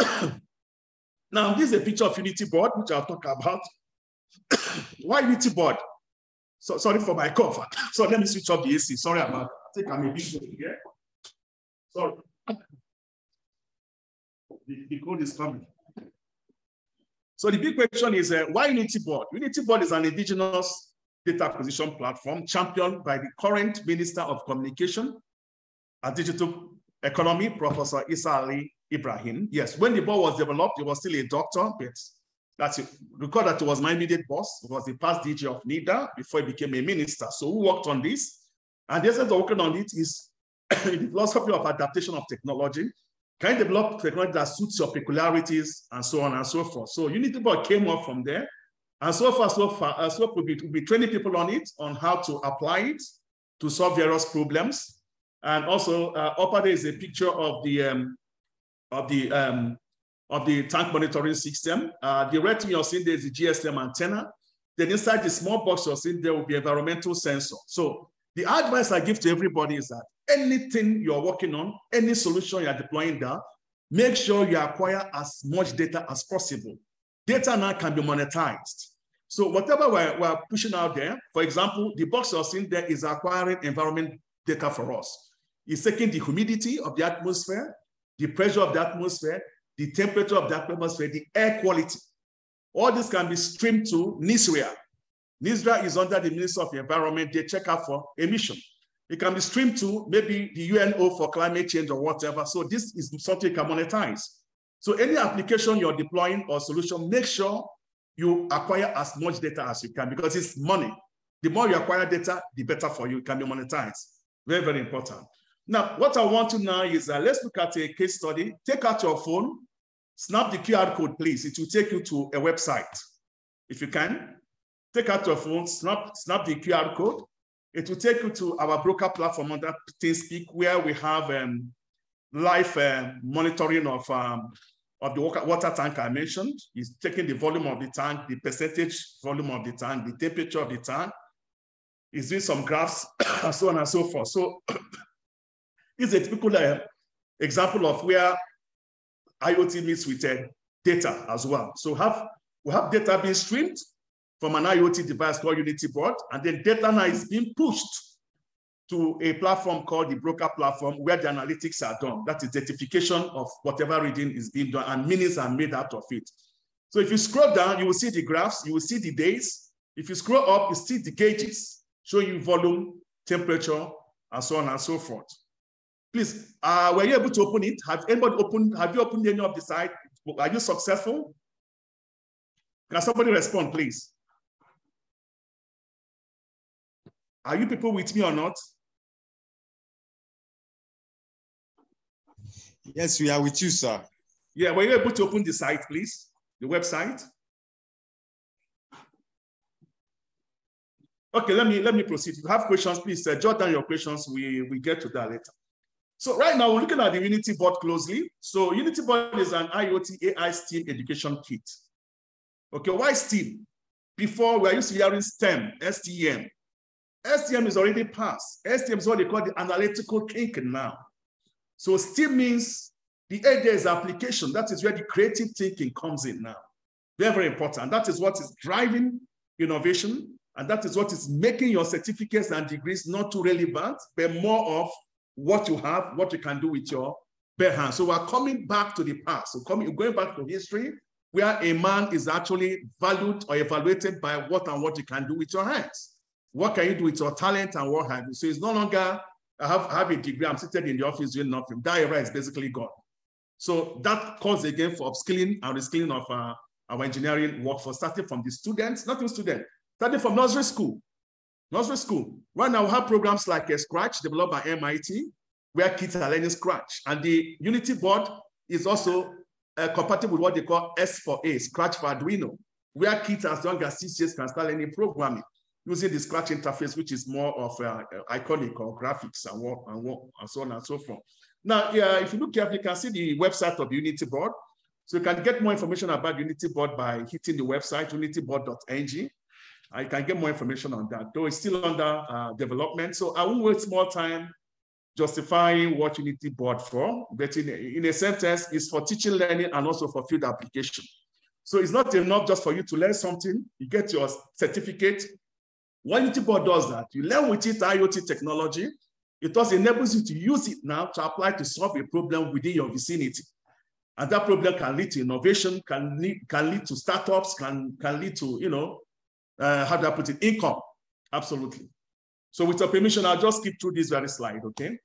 S5: now this is a picture of Unity board, which I'll talk about. Why Unity board? So sorry for my cough. So let me switch off the AC. Sorry about that. I think I'm a bit here. Sorry. The code is coming. So the big question is why Unity board? Unity board is an indigenous data acquisition platform championed by the current Minister of Communication and Digital Economy, Professor Isa Ali Ibrahim. Yes, when the board was developed, he was still a doctor, but that's it. Recall that he was my immediate boss. He was the past DG of NIDA before he became a minister. So we worked on this. And the essence of working on it is the philosophy of adaptation of technology. Can you develop technology that suits your peculiarities and so on and so forth? So Unity board came up from there. And so far, we'll be training people on it, on how to apply it to solve various problems. And also, upper there is a picture of the tank monitoring system. The red thing you're seeing there is the GSM antenna. Then inside the small box you're seeing there will be environmental sensor. So the advice I give to everybody is that anything you're working on, any solution you're deploying there, make sure you acquire as much data as possible. Data now can be monetized. So whatever we're pushing out there, for example, the box you're seeing there is acquiring environment data for us. It's taking the humidity of the atmosphere, the pressure of the atmosphere, the temperature of the atmosphere, the air quality. All this can be streamed to NISRIA. NISRIA is under the Ministry of the Environment. They check out for emission. It can be streamed to maybe the UNO for climate change or whatever. So this is something you can monetize. So any application you're deploying or solution, make sure you acquire as much data as you can because it's money. The more you acquire data, the better for you. It can be monetized. Very, very important. Now, what I want to now is let's look at a case study. Take out your phone, snap the QR code, please. It will take you to a website. If you can, take out your phone, snap the QR code. It will take you to our broker platform under TeamSpeak, where we have live monitoring of the water tank I mentioned. It's taking the volume of the tank, the percentage volume of the tank, the temperature of the tank. It's doing some graphs, and so on and so forth. So it's a typical example of where IoT meets with data as well. So we have data being streamed from an IoT device called Unity Board, and then data now is being pushed to a platform called the broker platform where the analytics are done. That is certification of whatever reading is being done, and meanings are made out of it. So if you scroll down, you will see the graphs, you will see the days. If you scroll up, you see the gauges showing you volume, temperature, and so on and so forth. Please, were you able to open it? Have you opened any of the site? Are you successful? Can somebody respond, please? Are you people with me or not?
S2: Yes, we are with you, sir.
S5: Yeah, were you able to open the site, please? The website? Okay, let me proceed. If you have questions, please jot down your questions. We get to that later. So right now, we're looking at the Unity Board closely. So Unity Board is an IoT AI STEAM education kit. Okay, why STEAM? Before, we are used to hearing STEM, STEM. STEM is already passed. STEM is what they call the analytical thinking now. So STEAM means the idea is application. That is where the creative thinking comes in now. Very, very important. That is what is driving innovation. And that is what is making your certificates and degrees not too relevant, but more of what you have, what you can do with your bare hands. So we're coming back to the past. So going back to history, where a man is actually valued or evaluated by what you can do with your hands. What can you do with your talent and what have you? So it's no longer, I have a degree, I'm seated in the office doing nothing. That era is basically gone. So that calls again for upskilling and reskilling of our engineering workforce, starting from the students, not even students, starting from nursery school. Nursery school. Right now we have programs like Scratch developed by MIT, where kids are learning Scratch. And the Unity Board is also compatible with what they call S4A, Scratch for Arduino, where kids as young as 6 years can start learning programming using the Scratch interface, which is more of iconic or graphics and so on and so forth. Now, if you look carefully, you can see the website of the Unity Board. So you can get more information about Unity Board by hitting the website, unityboard.ng. You can get more information on that, though it's still under development. So I won't waste more time justifying what Unity Board for, but in a sentence, it's for teaching, learning, and also for field application. So it's not enough just for you to learn something, you get your certificate. What Unity Board does that, you learn with it IoT technology, it also enables you to use it now to apply to solve a problem within your vicinity. And that problem can lead to innovation, can lead to startups, can lead to, how do I put it, income, absolutely. So with your permission, I'll just skip through this very slide, okay?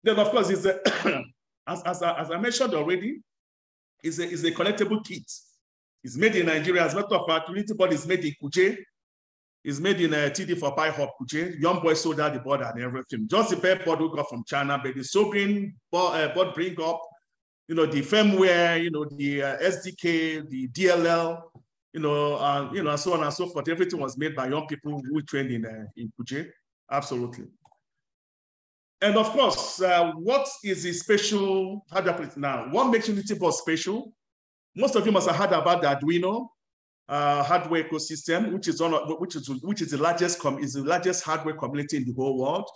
S5: Then of course, it's as I mentioned already, is a collectible kit. It's made in Nigeria. As a matter of fact, Unity Board is made in Kuje. It's made in TD for Pi Hub Kuje. Young boy sold out the board and everything. Just the bare board we got from China, but the sobering board bring up, the firmware, the SDK, the DLL, and so on and so forth. Everything was made by young people who trained in Kuje. Absolutely. And of course, what is the special, how do I put it now? What makes Unity Board special? Most of you must have heard about the Arduino hardware ecosystem, which is the largest hardware community in the whole world.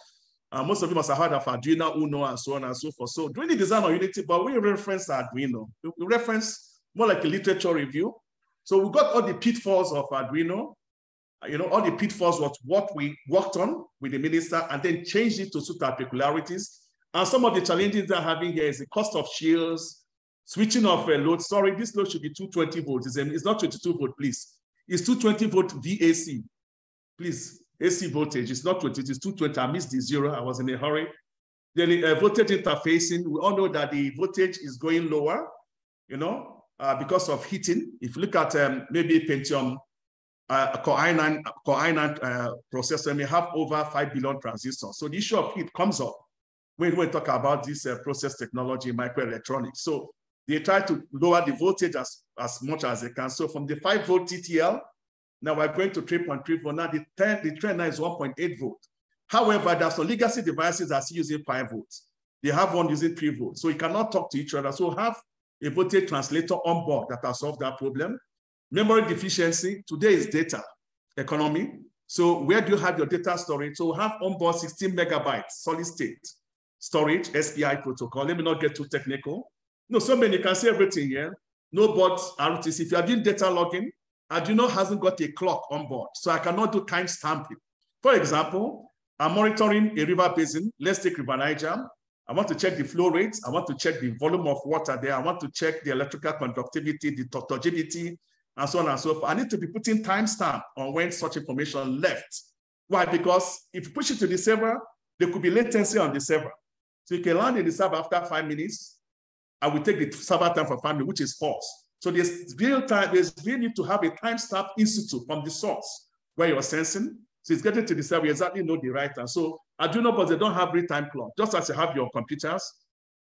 S5: Most of you must have heard of Arduino Uno and so on and so forth. So during the design of Unity Board, we reference Arduino. We reference more like a literature review. So we got all the pitfalls of Arduino, all the pitfalls was what we worked on with the minister and then changed it to suit our peculiarities. And some of the challenges they're having here is the cost of shields, switching off a load. Sorry, this load should be 220 volts. It's not 22 volt, please. It's 220 volt VAC. Please, AC voltage. It's not 20, it's 220. I missed the zero. I was in a hurry. Then voltage interfacing. We all know that the voltage is going lower, because of heating. If you look at maybe Pentium, Core i9 processor may have over 5 billion transistors. So the issue of heat comes up when we talk about this process technology, microelectronics. So they try to lower the voltage as much as they can. So from the 5 volt TTL, now we're going to 3.3 volt. Now the trend now is 1.8 volt. However, there's some legacy devices that are still using 5 volts. They have one using 3 volts. So you cannot talk to each other. So have a voltage translator on board that will solve that problem. Memory deficiency, today is data economy. So where do you have your data storage? So have on board 16 megabytes solid state storage, SPI protocol. Let me not get too technical. No, so many, you can see everything here. No board RTC. If you are doing data logging, Arduino hasn't got a clock on board, so I cannot do time stamping. For example, I'm monitoring a river basin. Let's take River Niger. I want to check the flow rates. I want to check the volume of water there. I want to check the electrical conductivity, the turgidity, and so on and so forth. I need to be putting timestamp on when such information left. Why? Because if you push it to the server, there could be latency on the server. So you can land in the server after 5 minutes. I will take the server time for 5 minutes, which is false. So there's real time, there's real need to have a timestamp institute from the source where you're sensing. So it's getting to the server, you exactly know the right time. So Arduino, but they don't have real-time clock. Just as you have your computers,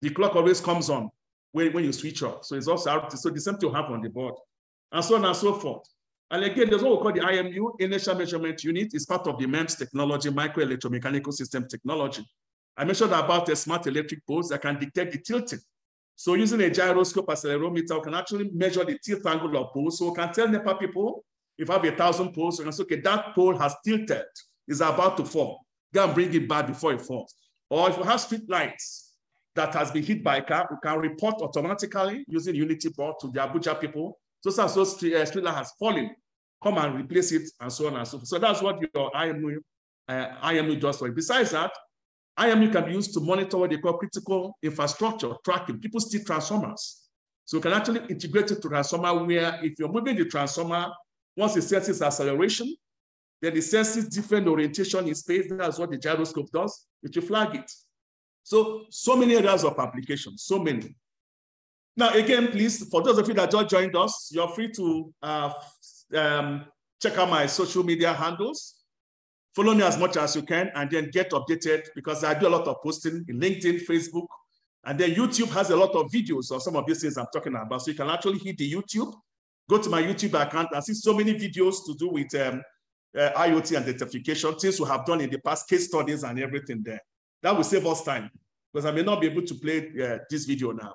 S5: the clock always comes on when you switch off. So it's also out. So the same thing you have on the board, and so on and so forth. And again, there's what we call the IMU, Inertial Measurement Unit. It's part of the MEMS technology, micro electromechanical system technology. I mentioned about the smart electric poles that can detect the tilting. So using a gyroscope accelerometer, we can actually measure the tilt angle of poles. So we can tell NEPA people, if I have 1,000 poles, we can say, okay, that pole has tilted, is about to fall. Go and bring it back before it falls. Or if we have street lights that has been hit by a car, we can report automatically using Unity board to the Abuja people. So street light has fallen, come and replace it, and so on and so forth. So that's what your IMU does for it. Besides that, IMU can be used to monitor what they call critical infrastructure tracking. People steal transformers. So you can actually integrate it to transformer where if you're moving the transformer, once it senses acceleration, then it senses different orientation in space. That's what the gyroscope does. It will flag it. So many areas of application, so many. Now, again, please, for those of you that just joined us, you're free to check out my social media handles. Follow me as much as you can, and then get updated, because I do a lot of posting in LinkedIn, Facebook, and then YouTube has a lot of videos of some of these things I'm talking about. So you can actually hit the YouTube, go to my YouTube account and see so many videos to do with IoT and identification, things we have done in the past, case studies and everything there. That will save us time, because I may not be able to play this video now.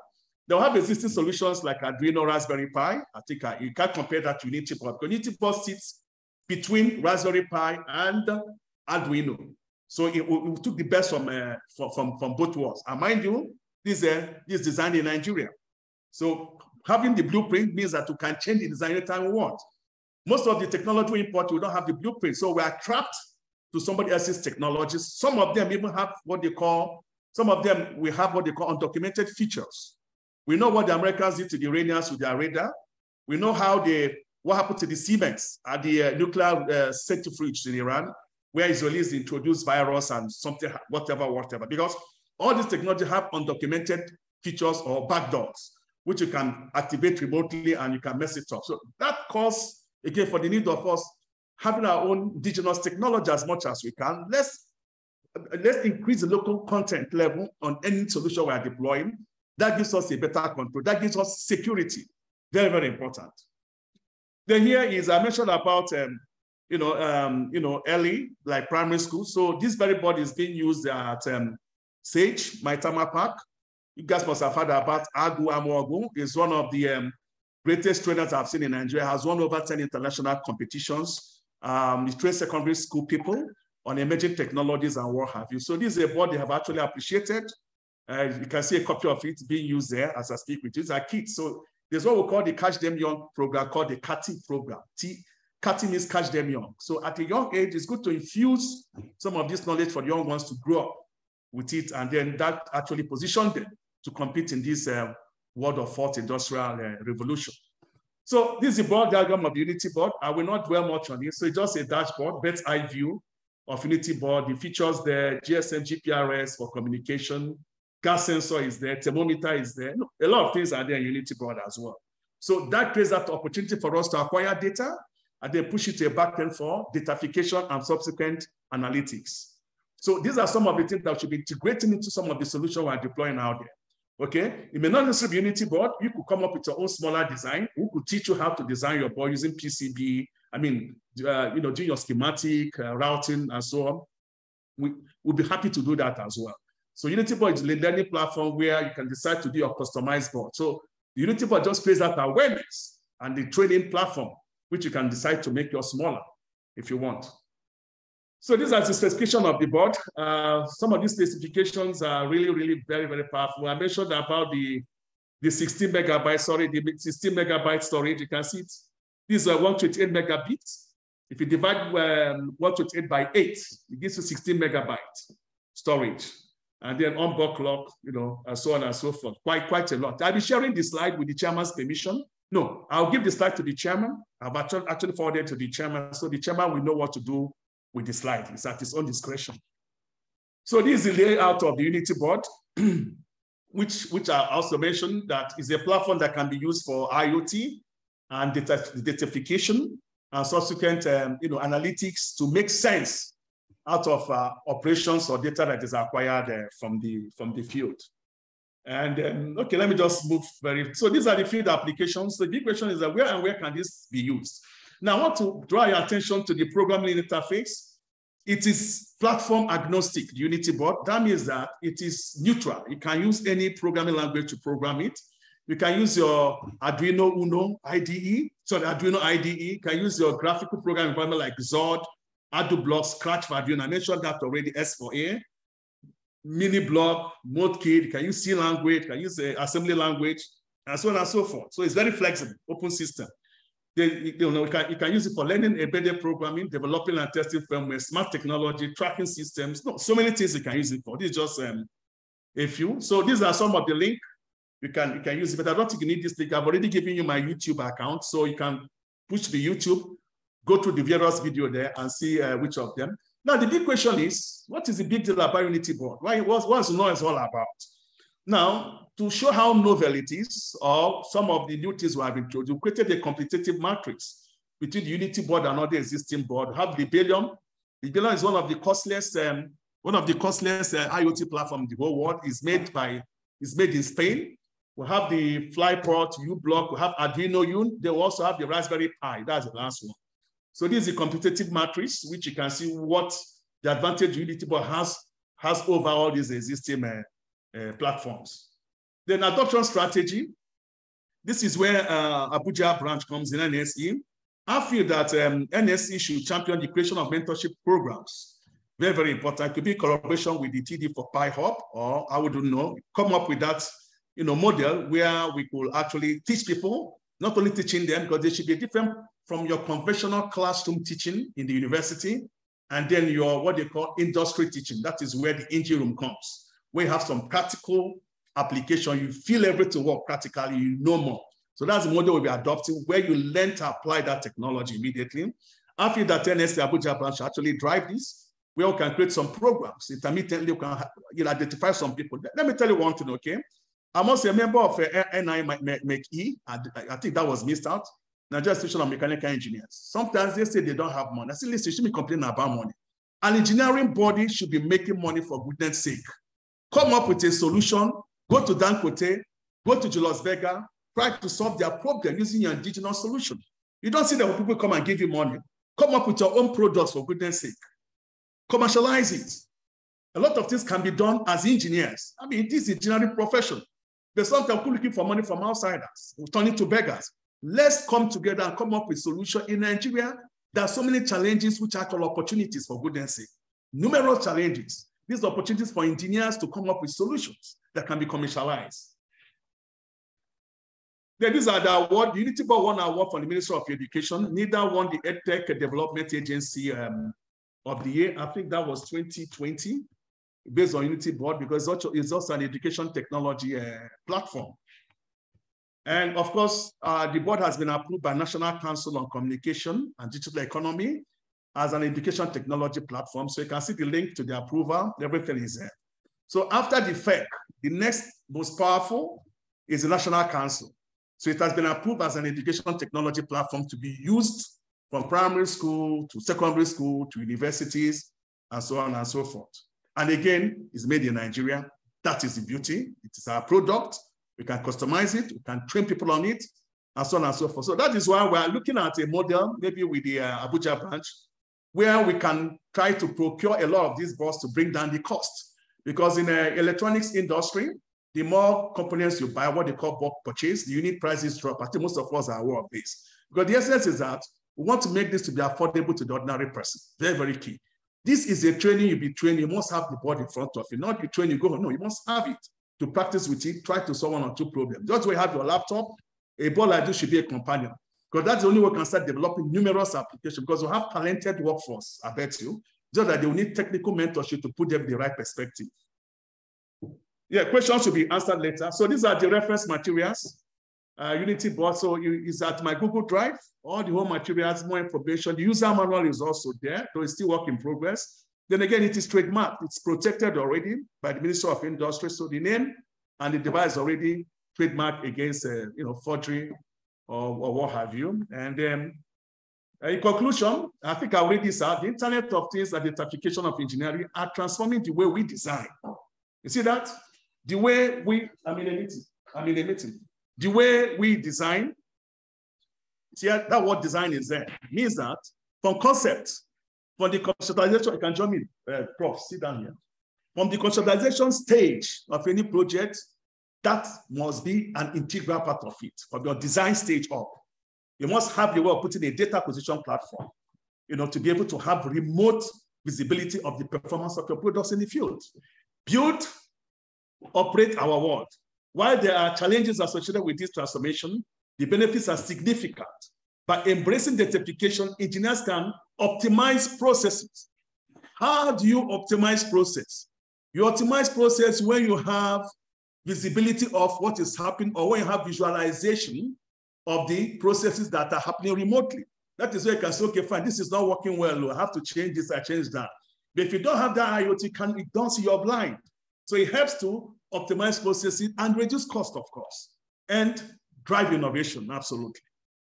S5: They'll have existing solutions like Arduino, Raspberry Pi. I think you can't compare that to Unity board. Unity board sits between Raspberry Pi and Arduino. So it took the best from both worlds. And mind you, this is designed in Nigeria. So having the blueprint means that you can change the design anytime we want. Most of the technology we import, we don't have the blueprint. So we are trapped to somebody else's technologies. Some of them even have what they call, some of them we have what they call undocumented features. We know what the Americans did to the Iranians with their radar. We know what happened to the Siemens at the nuclear centrifuge in Iran, where Israelis introduced virus and something, whatever. Because all this technology have undocumented features or backdoors, which you can activate remotely and you can mess it up. So that calls, again, for the need of us having our own indigenous technology as much as we can. Let's increase the local content level on any solution we are deploying. That gives us a better control. That gives us security. Very, very important. Then here is, I mentioned about, early, like primary school. So this very board is being used at Sage, Maitama Park. You guys must have heard about Agu Amogu. Is one of the greatest trainers I've seen in Nigeria. Has won over 10 international competitions. He trains secondary school people on emerging technologies and what have you. So this is a board they have actually appreciated. You can see a copy of it being used there as I speak with you. It's a kit. So there's what we call the Catch Them Young program called the CATI program. CATI means Catch Them Young. So at a young age, it's good to infuse some of this knowledge for the young ones to grow up with it. And then that actually positioned them to compete in this world of fourth industrial revolution. So this is the board diagram of the Unity board. I will not dwell much on it. So it's just a dashboard, bird's eye view of Unity board. The features there, GSM, GPRS for communication, gas sensor is there, thermometer is there. No, a lot of things are there in Unity board as well. So that creates that opportunity for us to acquire data and then push it to a backend for datafication and subsequent analytics. So these are some of the things that should be integrating into some of the solutions we're deploying out there. Okay, it may not necessarily be Unity board. You could come up with your own smaller design. We could teach you how to design your board using PCB. I mean, do your schematic, routing, and so on. We'll be happy to do that as well. So Unity board is a learning platform where you can decide to do your customized board. So the Unity board just creates that awareness and the training platform, which you can decide to make yours smaller if you want. So these are the specifications of the board. Some of these specifications are really, really very, very powerful. I mentioned about the the 16 megabytes, sorry, the 16 megabyte storage, you can see it. These are 128 megabits. If you divide 128 by 8, it gives you 16 megabytes storage. And then onboard clock, you know, and so on and so forth. Quite a lot. I'll be sharing the slide with the chairman's permission. No, I'll give the slide to the chairman. I've actually forwarded to the chairman, so the chairman will know what to do with the slide. It's at his own discretion. So this is the layout of the Unity board, which I also mentioned that is a platform that can be used for IoT and datafication and subsequent analytics to make sense out of operations or data that is acquired from the field. And okay, let me just move so these are the field applications. The big question is that where can this be used? Now I want to draw your attention to the programming interface. It is platform agnostic, the Unity board. That means that it is neutral. You can use any programming language to program it. You can use your Arduino Uno IDE, Arduino IDE. You can use your graphical programming environment like Zod, AdoBlock, Scratch for Arduino. I mentioned that already, S4A, Miniblock, ModeKit. You can use C language, you can use assembly language, and so on and so forth. So it's very flexible, open system. You can use it for learning embedded programming, developing and testing firmware, smart technology, tracking systems. No, so many things you can use it for. This is just a few. So these are some of the links. You can use it, but I don't think you need this link. I've already given you my YouTube account, so you can push the YouTube, go through the various video there and see which of them. Now, the big question is, what is the big deal about Unity board? What's noise all about? Now, to show how novel it is, or some of the new things we have introduced, we created a competitive matrix between the Unity board and other existing board. We have the Libelium. Libelium is one of the costliest IoT platform in the whole world. It's made in Spain. We have the Flyport, uBlock. We have Arduino Uno. They also have the Raspberry Pi. That's the last one. So this is a competitive matrix, which you can see what the advantage Unity board has over all these existing platforms. Then adoption strategy. This is where Abuja branch comes in, NSE. I feel that NSE should champion the creation of mentorship programs. Very, very important. It could be collaboration with the TD for Pi Hub, or I wouldn't know, come up with that model where we could actually teach people, not only teaching them, because they should be different from your conventional classroom teaching in the university, and then your what they call industry teaching. That is where the engine room comes. We have some practical application. You feel everything work practically, you know more. So that's the model we'll be adopting, where you learn to apply that technology immediately. I feel that NSE Abuja branch actually drive this, where we can create some programs. Intermittently, we can identify some people. Let me tell you one thing, okay? I'm also a member of NI-MEC-E. I think that was missed out. Nigeria Institution of Mechanical Engineers. Sometimes they say they don't have money. I say, listen, you shouldn't be complaining about money. An engineering body should be making money for goodness sake. Come up with a solution, go to Dangote, go to Julius Berger, try to solve their problem using your indigenous solution. You don't see that when people come and give you money. Come up with your own products for goodness sake. Commercialize it. A lot of things can be done as engineers. I mean, this is engineering profession. But sometimes we're looking for money from outsiders. We're turning to beggars. Let's come together and come up with solutions. In Nigeria, there are so many challenges which are called opportunities, for goodness sake. Numerous challenges. These are opportunities for engineers to come up with solutions that can be commercialized. Then these are the award. The Unity board won an award from the Ministry of Education. Neither won the EdTech Development Agency of the year. I think that was 2020, based on Unity board, because it's also an education technology platform. And of course, the board has been approved by National Council on Communication and Digital Economy as an education technology platform. So you can see the link to the approval, everything is there. So after the FEC, the next most powerful is the National Council. So it has been approved as an education technology platform to be used from primary school to secondary school to universities and so on and so forth. And again, it's made in Nigeria. That is the beauty. It is our product. We can customize it. We can train people on it and so on and so forth. So that is why we're looking at a model, maybe with the Abuja branch, where we can try to procure a lot of these boards to bring down the cost. Because in the electronics industry, the more components you buy, what they call bulk purchase, the unit prices drop. I think most of us are aware of this. Because the essence is that we want to make this to be affordable to the ordinary person. Very, very key. This is a training you be trained. You must have the board in front of you. Not you train, you go, no, you must have it. to practice with it, try to solve one or two problems. Just when you have your laptop, a board like this should be a companion, because that's the only way we can start developing numerous applications, because we have talented workforce, I bet you, just that they will need technical mentorship to put them in the right perspective. Yeah, questions should be answered later. So these are the reference materials. Unity board, so it's at my Google Drive, all the whole materials, more information. The user manual is also there, so it's still work in progress. Then again, it is trademarked. It's protected already by the Ministry of Industry. So the name and the device already trademarked against, forgery or what have you. And then in conclusion, I think I read this out. The Internet of Things and the certification of engineering are transforming the way we design. You see that? The way we, I'm in a meeting. The way we design, see that what design is there, means that from concept, from the conceptualization, you can join me, Prof, sit down here. From the conceptualization stage of any project, that must be an integral part of it, from your design stage up. You must have the way of putting a data acquisition platform, to be able to have remote visibility of the performance of your products in the field. Build, operate our world. While there are challenges associated with this transformation, the benefits are significant. By embracing datafication, engineers can optimize processes. How do you optimize process? You optimize process when you have visibility of what is happening, or when you have visualization of the processes that are happening remotely. That is where you can say, okay, fine, this is not working well. I have to change this, I change that. But if you don't have that IoT, you don't see, you're blind. So it helps to optimize processes and reduce cost, of course, and drive innovation, absolutely.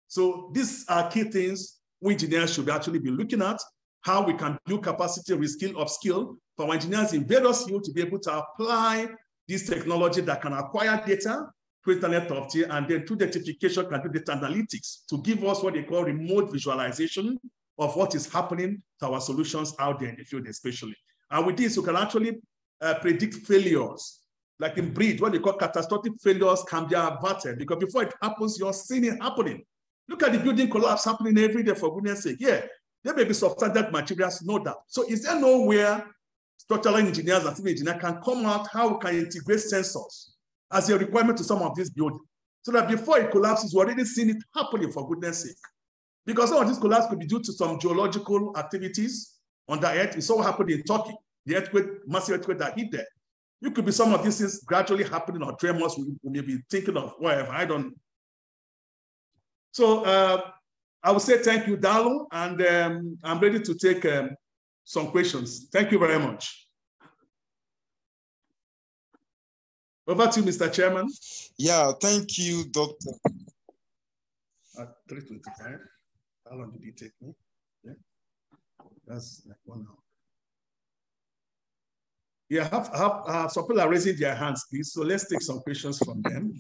S5: So these are key things we engineers should actually be looking at, how we can build capacity, reskill, upskill for our engineers in various fields to be able to apply this technology that can acquire data, create Internet of Things, and then through datafication can do data analytics to give us what they call remote visualization of what is happening to our solutions out there in the field especially. And with this, you can actually predict failures. Like in breed, what they call catastrophic failures can be averted, because before it happens, you're seeing it happening. Look at the building collapse happening every day, for goodness sake. Yeah, there may be substandard materials, no doubt. So is there nowhere structural engineers and civil engineers can come out, how we can integrate sensors as a requirement to some of these buildings, so that before it collapses, we're already seeing it happening, for goodness sake. Because some of this collapse could be due to some geological activities on the earth. We saw what happened in Turkey, the earthquake, massive earthquake that hit there. You could be some of these things gradually happening, or tremors we may be thinking of, whatever, I don't know. So I would say thank you, Darlo, and I'm ready to take some questions. Thank you very much. Over to you, Mr. Chairman.
S2: Yeah, thank you, Doctor.
S5: At 3:25, how long did it take me? Yeah. That's like 1 hour. Yeah, have some people are raising their hands, please. So let's take some questions from them.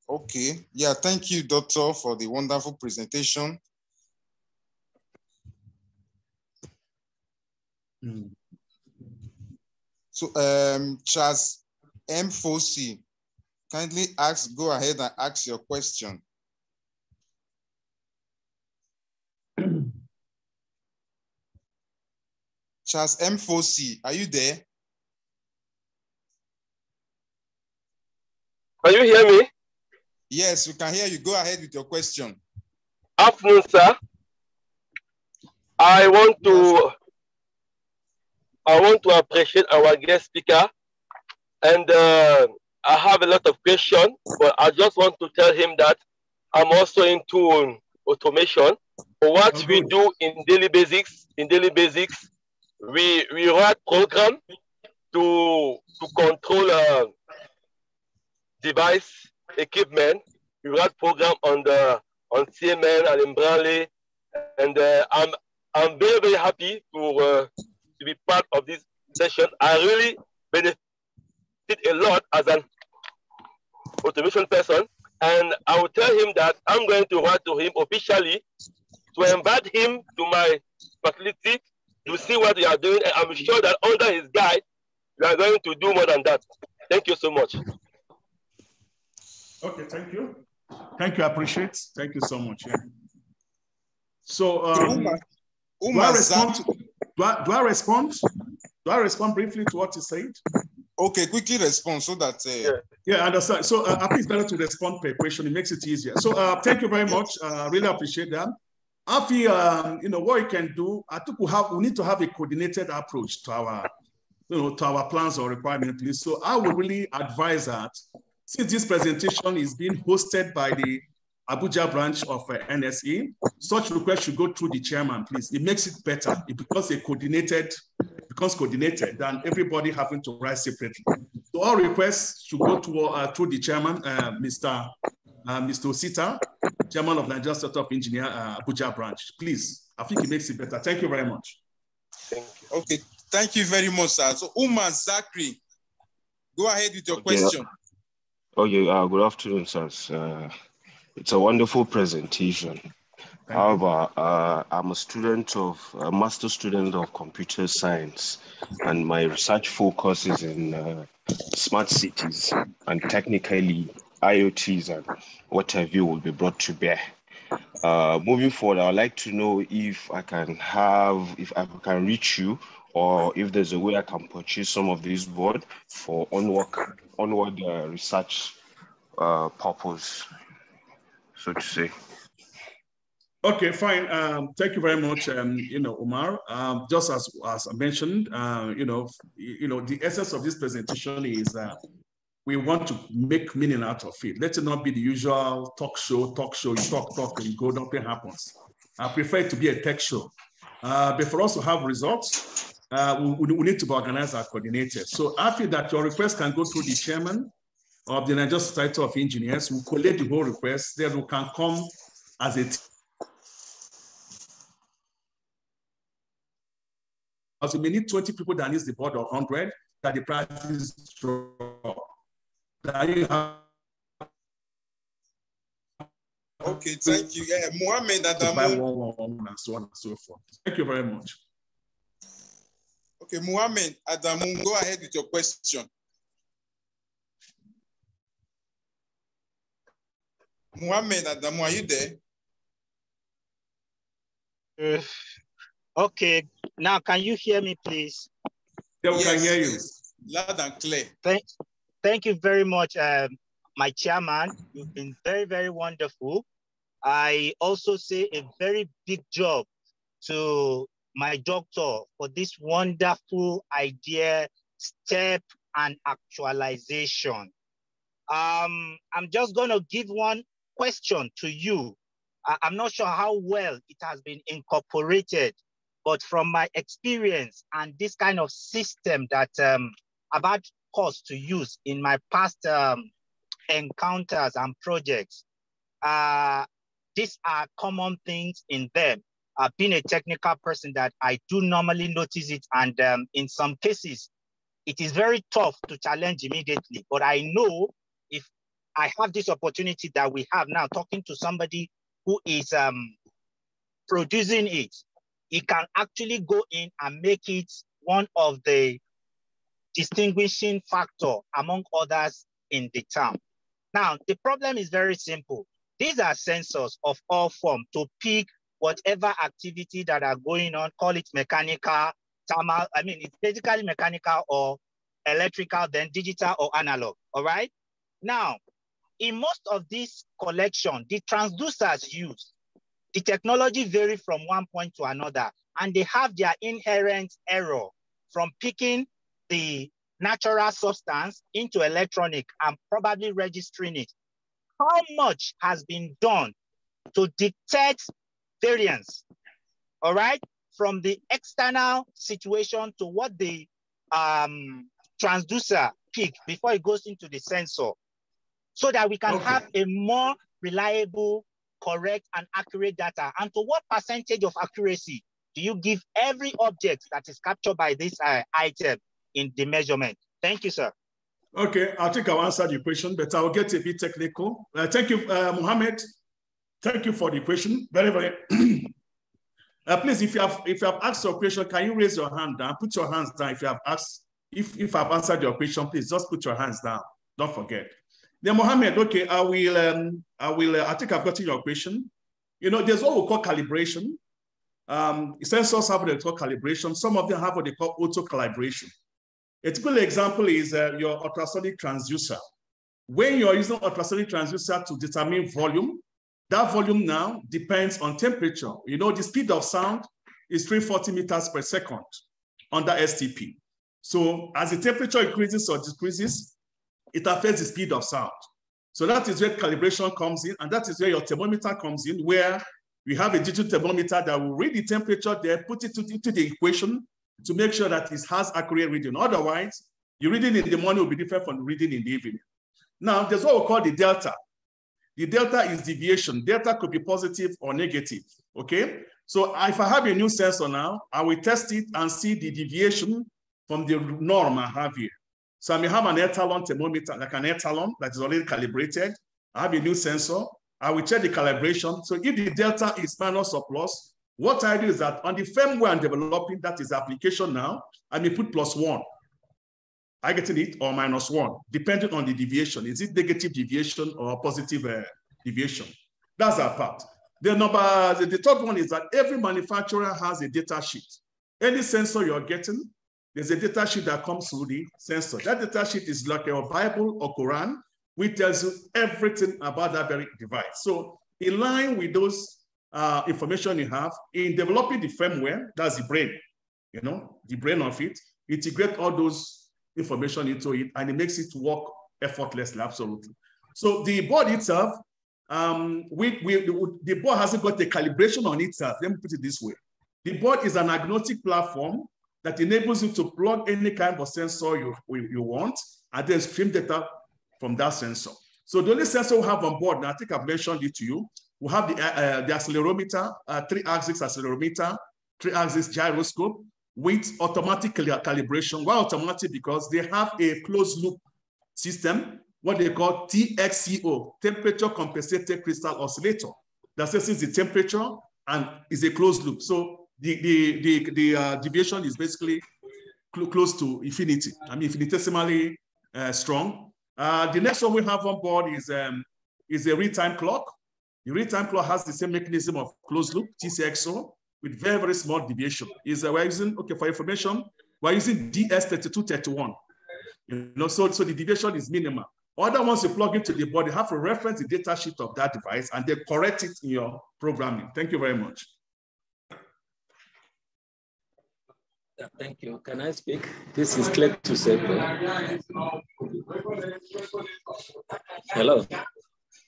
S2: Okay. Yeah, thank you, Doctor, for the wonderful presentation. So, Charles M. Fossey, kindly go ahead and ask your question. Charles M. Fossey, are you there?
S6: Can you hear me?
S2: Yes, we can hear you. Go ahead with your question.
S6: Afternoon, sir. I want to appreciate our guest speaker, and I have a lot of questions, but I just want to tell him that I'm also into automation. What we do in daily basics, we write program to control device equipment. We write program on CMN and Embraer, and I'm very, very happy to be part of this session. I really benefit a lot as an automation person, and I will tell him that I'm going to write to him officially to invite him to my facility to see what we are doing. And I'm sure that under his guide, we are going to do more than that. Thank you so much.
S5: Okay, thank you. Thank you, I appreciate. Thank you so much. Yeah. So do I respond briefly to what you said?
S2: Okay, quickly respond so that.
S5: Yeah, I understand. So I think it's better to respond per question. It makes it easier. So thank you very much. Really appreciate that. I feel, what you can do, I think we need to have a coordinated approach to our, to our plans or requirements, please. So I would really advise that since this presentation is being hosted by the Abuja branch of NSE, such request should go through the chairman, please. It makes it better. It becomes coordinated than everybody having to write separately. So all requests should go through the chairman, Mr. Osita, chairman of Nigeria Center of Engineer Abuja branch. Please, I think it makes it better. Thank you very much.
S6: Thank you.
S2: Okay, thank you very much, sir. So Umar Zakri, go ahead with your question.
S7: Okay, good afternoon, sirs. It's a wonderful presentation. However, I'm a master student of computer science, and my research focus is in smart cities, and technically IoTs and what have you will be brought to bear. Moving forward, I'd like to know if I can reach you, or if there's a way I can purchase some of these board for onward research purpose, so to say.
S5: Okay, fine. Thank you very much, Omar. Just as I mentioned, the essence of this presentation is we want to make meaning out of it. Let it not be the usual talk show, you talk, and go, nothing happens. I prefer it to be a tech show. But for us to have results, we need to be organized and coordinated. So I feel that your request can go through the chairman of the Nigeria Society of Engineers. We'll collate the whole request, then we can come as a team. As we may need 20 people that needs the board of 100, that the practice drop.
S2: Okay, thank you. Yeah, Mohammed Adamu.
S5: And so on and so forth. Thank you very much.
S2: Okay, Mohammed Adamu, go ahead with your question. Mohammed Adamu, are you there?
S8: Okay, now can you hear me, please?
S5: Yeah, we can hear you.
S2: Loud and clear.
S8: Thank you very much, my chairman. You've been very, very wonderful. I also say a very big job to my doctor for this wonderful idea, step, and actualization. I'm just going to give one question to you. I'm not sure how well it has been incorporated, but from my experience and this kind of system that I've had cause to use in my past encounters and projects, these are common things in them. Being a technical person, that I do normally notice it, and in some cases, it is very tough to challenge immediately. But I know if I have this opportunity that we have now, talking to somebody who is producing it, he can actually go in and make it one of the distinguishing factor among others in the town. Now, the problem is very simple. These are sensors of all forms to pick whatever activity that are going on, call it mechanical, thermal, it's basically mechanical or electrical, then digital or analog, all right? Now, in most of this collection, the transducers used, the technology vary from one point to another, and they have their inherent error from picking the natural substance into electronic and probably registering it. How much has been done to detect variance, all right, from the external situation to what the transducer pick before it goes into the sensor, so that we can have a more reliable, correct, and accurate data? And to what percentage of accuracy do you give every object that is captured by this item in the measurement? Thank you, sir.
S5: Okay, I think I'll answer the question, but I'll get a bit technical. Thank you, Mohammed. Thank you for the question. Very, very. Please, if you have asked your question, can you raise your hand down? Put your hands down if you have asked. If I've answered your question, please just put your hands down. Don't forget. Then Mohammed, okay, I think I've gotten your question. There's what we call calibration. Sensors have what they call calibration. Some of them have what they call auto calibration. A typical example is your ultrasonic transducer. When you're using ultrasonic transducer to determine volume, that volume now depends on temperature. You know, the speed of sound is 340 meters per second under STP. So as the temperature increases or decreases, it affects the speed of sound. So that is where calibration comes in, and that is where your thermometer comes in, where we have a digital thermometer that will read the temperature there, put it into the equation to make sure that it has accurate reading. Otherwise, your reading in the morning will be different from the reading in the evening. Now, there's what we call the delta. The delta is deviation. Delta could be positive or negative, okay? So if I have a new sensor now, I will test it and see the deviation from the norm I have here. So I may have an air talon thermometer, like an air talon that is already calibrated. I have a new sensor. I will check the calibration. So if the delta is minus or plus, what I do is that on the firmware I'm developing, that is application now, I may put +1. I get it, or -1, depending on the deviation. Is it negative deviation or positive deviation? That's that part. The third one is that every manufacturer has a data sheet. Any sensor you're getting, there's a data sheet that comes through the sensor. That data sheet is like your Bible or Quran, which tells you everything about that very device. So in line with those information you have, in developing the firmware, that's the brain, you know, the brain of it, integrate all those information into it, and it makes it work effortlessly, absolutely. So the board itself, the board hasn't got a calibration on itself. Let me put it this way. The board is an agnostic platform that enables you to plug any kind of sensor you want, and then stream data from that sensor. So the only sensor we have on board, and I think I've mentioned it to you, we have the accelerometer, 3-axis accelerometer, 3-axis gyroscope, with automatic calibration. Why automatic? Because they have a closed loop system, what they call TXCO, temperature compensated crystal oscillator, that senses the temperature and is a closed loop. So the deviation is basically close to infinity. I mean, infinitesimally strong. The next one we have on board is a real-time clock. The real-time clock has the same mechanism of closed loop, TCXO, with very, very small deviation. We're using, okay, for information, we're using DS3231. You know, so the deviation is minimal. Other ones you plug into the board, you have to reference the data sheet of that device and then correct it in your programming. Thank you very much.
S9: Yeah, thank you. Can I speak? This is Clegg to say. Hello.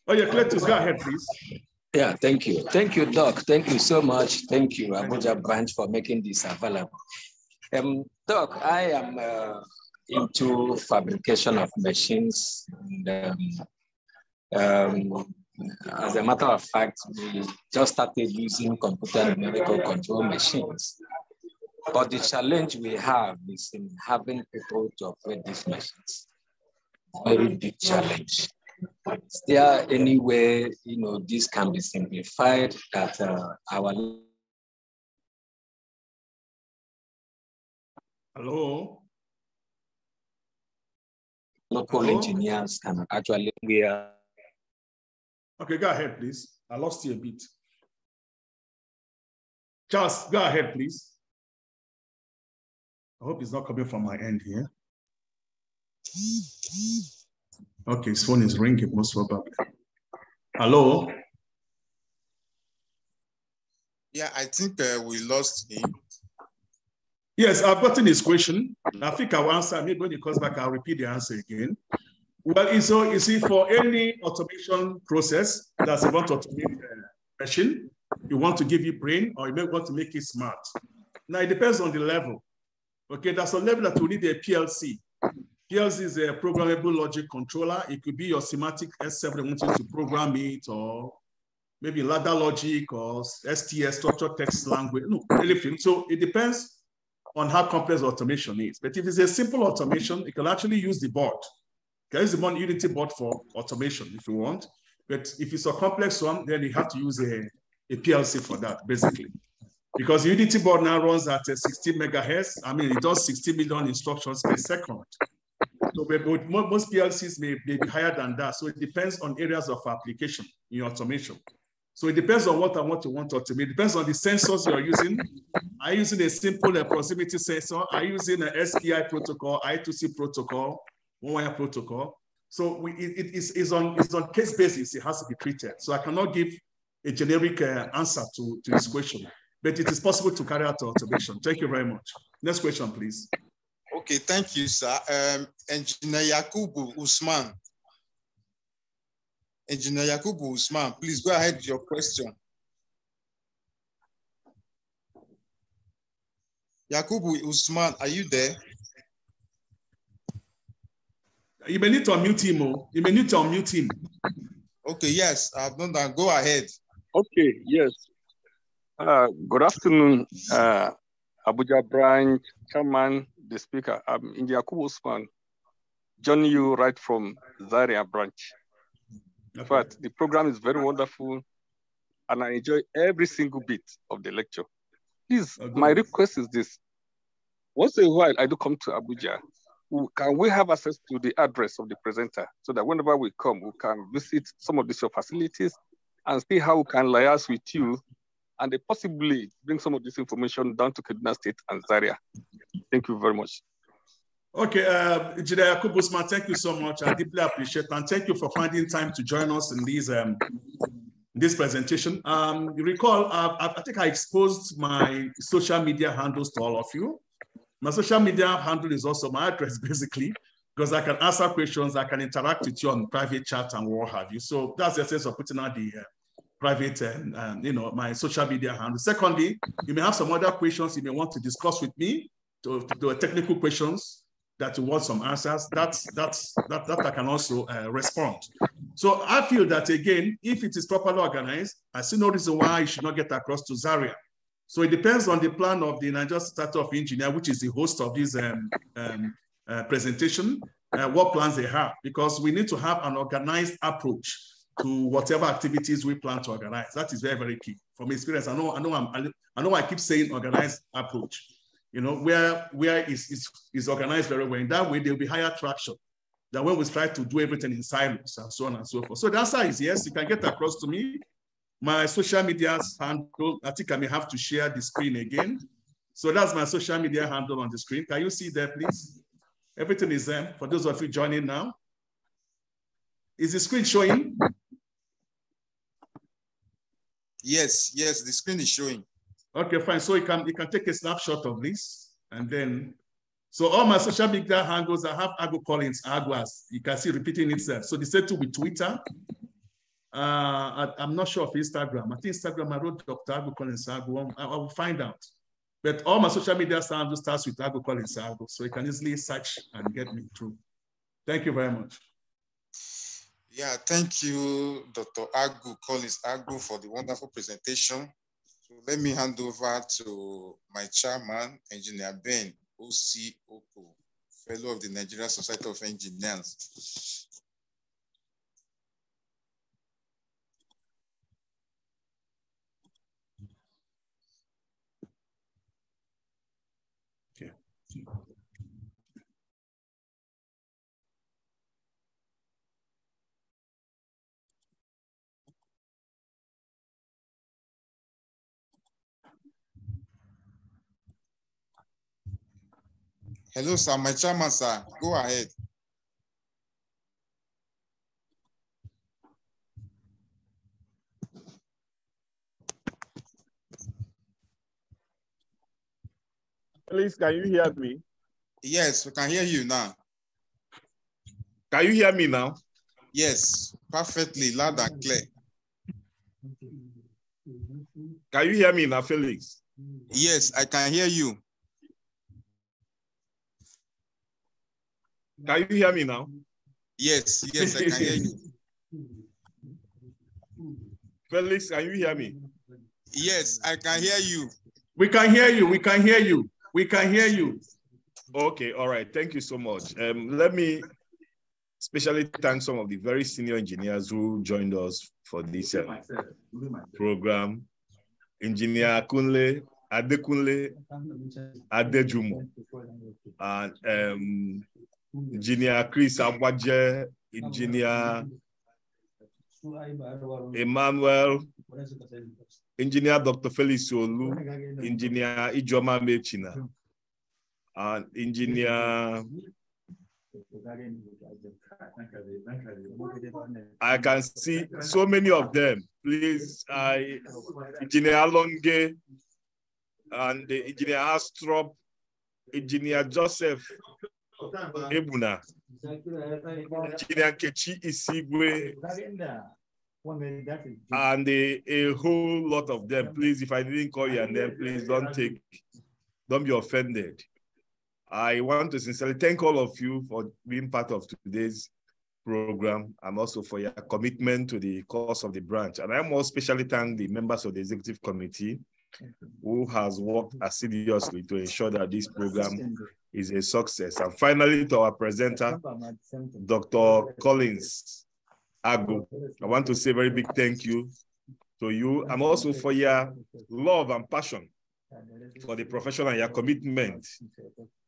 S5: Oh, yeah, Cletus, go ahead, please.
S9: Yeah, thank you. Thank you, Doc. Thank you so much. Thank you, Abuja branch, for making this available. Doc, I am into fabrication of machines. And, as a matter of fact, we just started using computer numerical control machines. But the challenge we have is in having people to operate these machines. Very big challenge. Is there any way, you know, this can be simplified that our local engineers can actually
S5: Okay, go ahead, please. I lost you a bit. Charles, go ahead, please. I hope it's not coming from my end here. Okay, his phone is ringing, most probably. Hello?
S2: Yeah, I think we lost him.
S5: Yes, I've gotten his question. I think I'll answer. Maybe when he comes back, I'll repeat the answer again. Well, so you see, for any automation process that's about to automate a machine, you want to give it brain or you may want to make it smart. Now, it depends on the level. Okay, there's a level that will need a PLC. PLC is a programmable logic controller. It could be your semantic S7 that wants you to program it, or maybe ladder logic or STS, structured text language, no, anything. So it depends on how complex automation is. But if it's a simple automation, you can actually use the board. You can use the one Unity board for automation if you want. But if it's a complex one, then you have to use a PLC for that, basically. Because the Unity board now runs at 16 megahertz. I mean, it does 60 million instructions per second. So most PLCs may be higher than that. So it depends on areas of application in automation. So it depends on what I want to automate. It depends on the sensors you're using. Are you using a simple proximity sensor? Are you using an SPI protocol, I2C protocol, one-wire protocol? So it's on case basis. It has to be treated. So I cannot give a generic answer to this question, but it is possible to carry out automation. Thank you very much. Next question, please.
S2: Okay, thank you, sir. Engineer Yakubu Usman. Engineer Yakubu Usman, please go ahead with your question. Yakubu Usman, are you there?
S5: You may need to unmute him. You may need to unmute him.
S2: Okay, yes, I've done that. Go ahead.
S10: Okay, yes. Good afternoon, Abuja branch chairman, the speaker. I'm Engineer Yakubu Usman, joining you right from Zaria branch. In fact, the program is very wonderful, and I enjoy every single bit of the lecture. Please, my request is this. Once in a while, I do come to Abuja. Can we have access to the address of the presenter so that whenever we come, we can visit some of these facilities and see how we can liaise with you and they possibly bring some of this information down to Kaduna State and Zaria. Thank you very much.
S5: Okay, Engineer Yakubu Usman, thank you so much. I deeply appreciate it. And thank you for finding time to join us in this presentation. You recall, I think I exposed my social media handles to all of you. My social media handle is also my address, basically, because I can answer questions, I can interact with you on private chat and what have you. So that's the essence of putting out the private, my social media handle. Secondly, you may have some other questions you may want to discuss with me, to technical questions that you want some answers. That I can also respond. So I feel that, again, if it is properly organized, I see no reason why you should not get across to Zaria. So it depends on the plan of the Nigerian Society of Engineers, which is the host of this presentation, what plans they have, because we need to have an organized approach to whatever activities we plan to organize. That is very, very key. From experience, I know I keep saying organized approach. You know, where is organized very well. In that way, there will be higher traction than when we try to do everything in silos and so on and so forth. So the answer is yes, you can get across to me. My social media handle, I think I may have to share the screen again. So that's my social media handle on the screen. Can you see there, please? Everything is there for those of you joining now. Is the screen showing?
S2: Yes, the screen is showing.
S5: Okay, fine. So you can take a snapshot of this, and then, so all my social media handles, I have Agu Collins, Aguas. You can see repeating itself. So the same too with Twitter. I'm not sure of Instagram. I think Instagram, I wrote Dr. Agu Collins Agu. I will find out. But all my social media handles starts with Agu Collins Agu. So you can easily search and get me through. Thank you very much.
S2: Yeah, thank you, Dr. Agu Collins Agu, for the wonderful presentation. So let me hand over to my chairman, Engineer Ben O.C. Oko, fellow of the Nigerian Society of Engineers.
S5: Okay.
S2: Hello, sir. My chairman, sir. Go ahead.
S11: Please, can you hear me?
S2: Yes, we can hear you now.
S1: Can you hear me now?
S2: Yes, perfectly, loud and clear.
S1: Can you hear me now, Felix?
S2: Yes, I can hear you.
S1: Can you hear me now?
S2: Yes, I can hear you.
S1: Felix, can you hear me?
S2: Yes, I can hear you.
S5: We can hear you. We can hear you. We can hear you.
S1: Okay, all right. Thank you so much. Let me especially thank some of the very senior engineers who joined us for this program. Engineer Kunle, Adekunle, Adejumo, and Engineer Chris Abuja, Engineer Emmanuel Engineer Dr. Felix Olu, Engineer Ijoma Mechina, and Engineer, I can see so many of them. Please, Engineer Longe, and the Engineer Astrop, Engineer Joseph Ebuna, Engineer Kechi Isigwe, and a whole lot of them. Please, if I didn't call your name, please don't be offended. I want to sincerely thank all of you for being part of today's program and also for your commitment to the cause of the branch. And I most especially thank the members of the executive committee who has worked assiduously to ensure that this program is a success. And finally, to our presenter, Dr. Collins Agu, I want to say a very big thank you to you and also for your love and passion for the profession and your commitment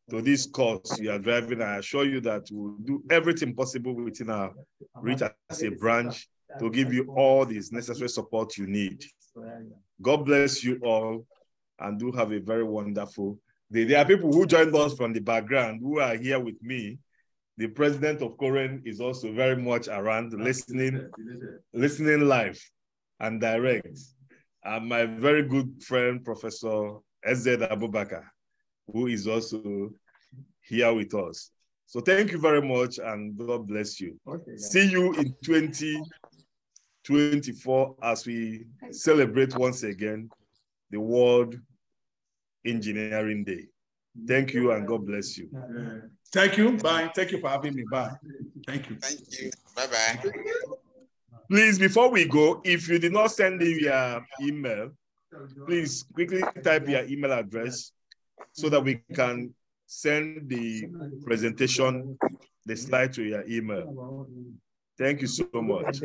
S1: to this cause you are driving. I assure you that we'll do everything possible within our reach as a branch to give you all this necessary support you need. God bless you all and do have a very wonderful day. There are people who joined us from the background who are here with me. The president of Koren is also very much around listening live and direct. And my very good friend, Professor S.Z. Abubakar, who is also here with us. So thank you very much and God bless you. See you in 2024 as we celebrate once again the World Engineering Day. Thank you and God bless you.
S5: Thank you. Bye. Thank you for having me. Bye. Thank you.
S2: Thank you. Bye-bye.
S1: Please, before we go, if you did not send in your email, please quickly type your email address so that we can send the presentation, the slide to your email. Thank you so much.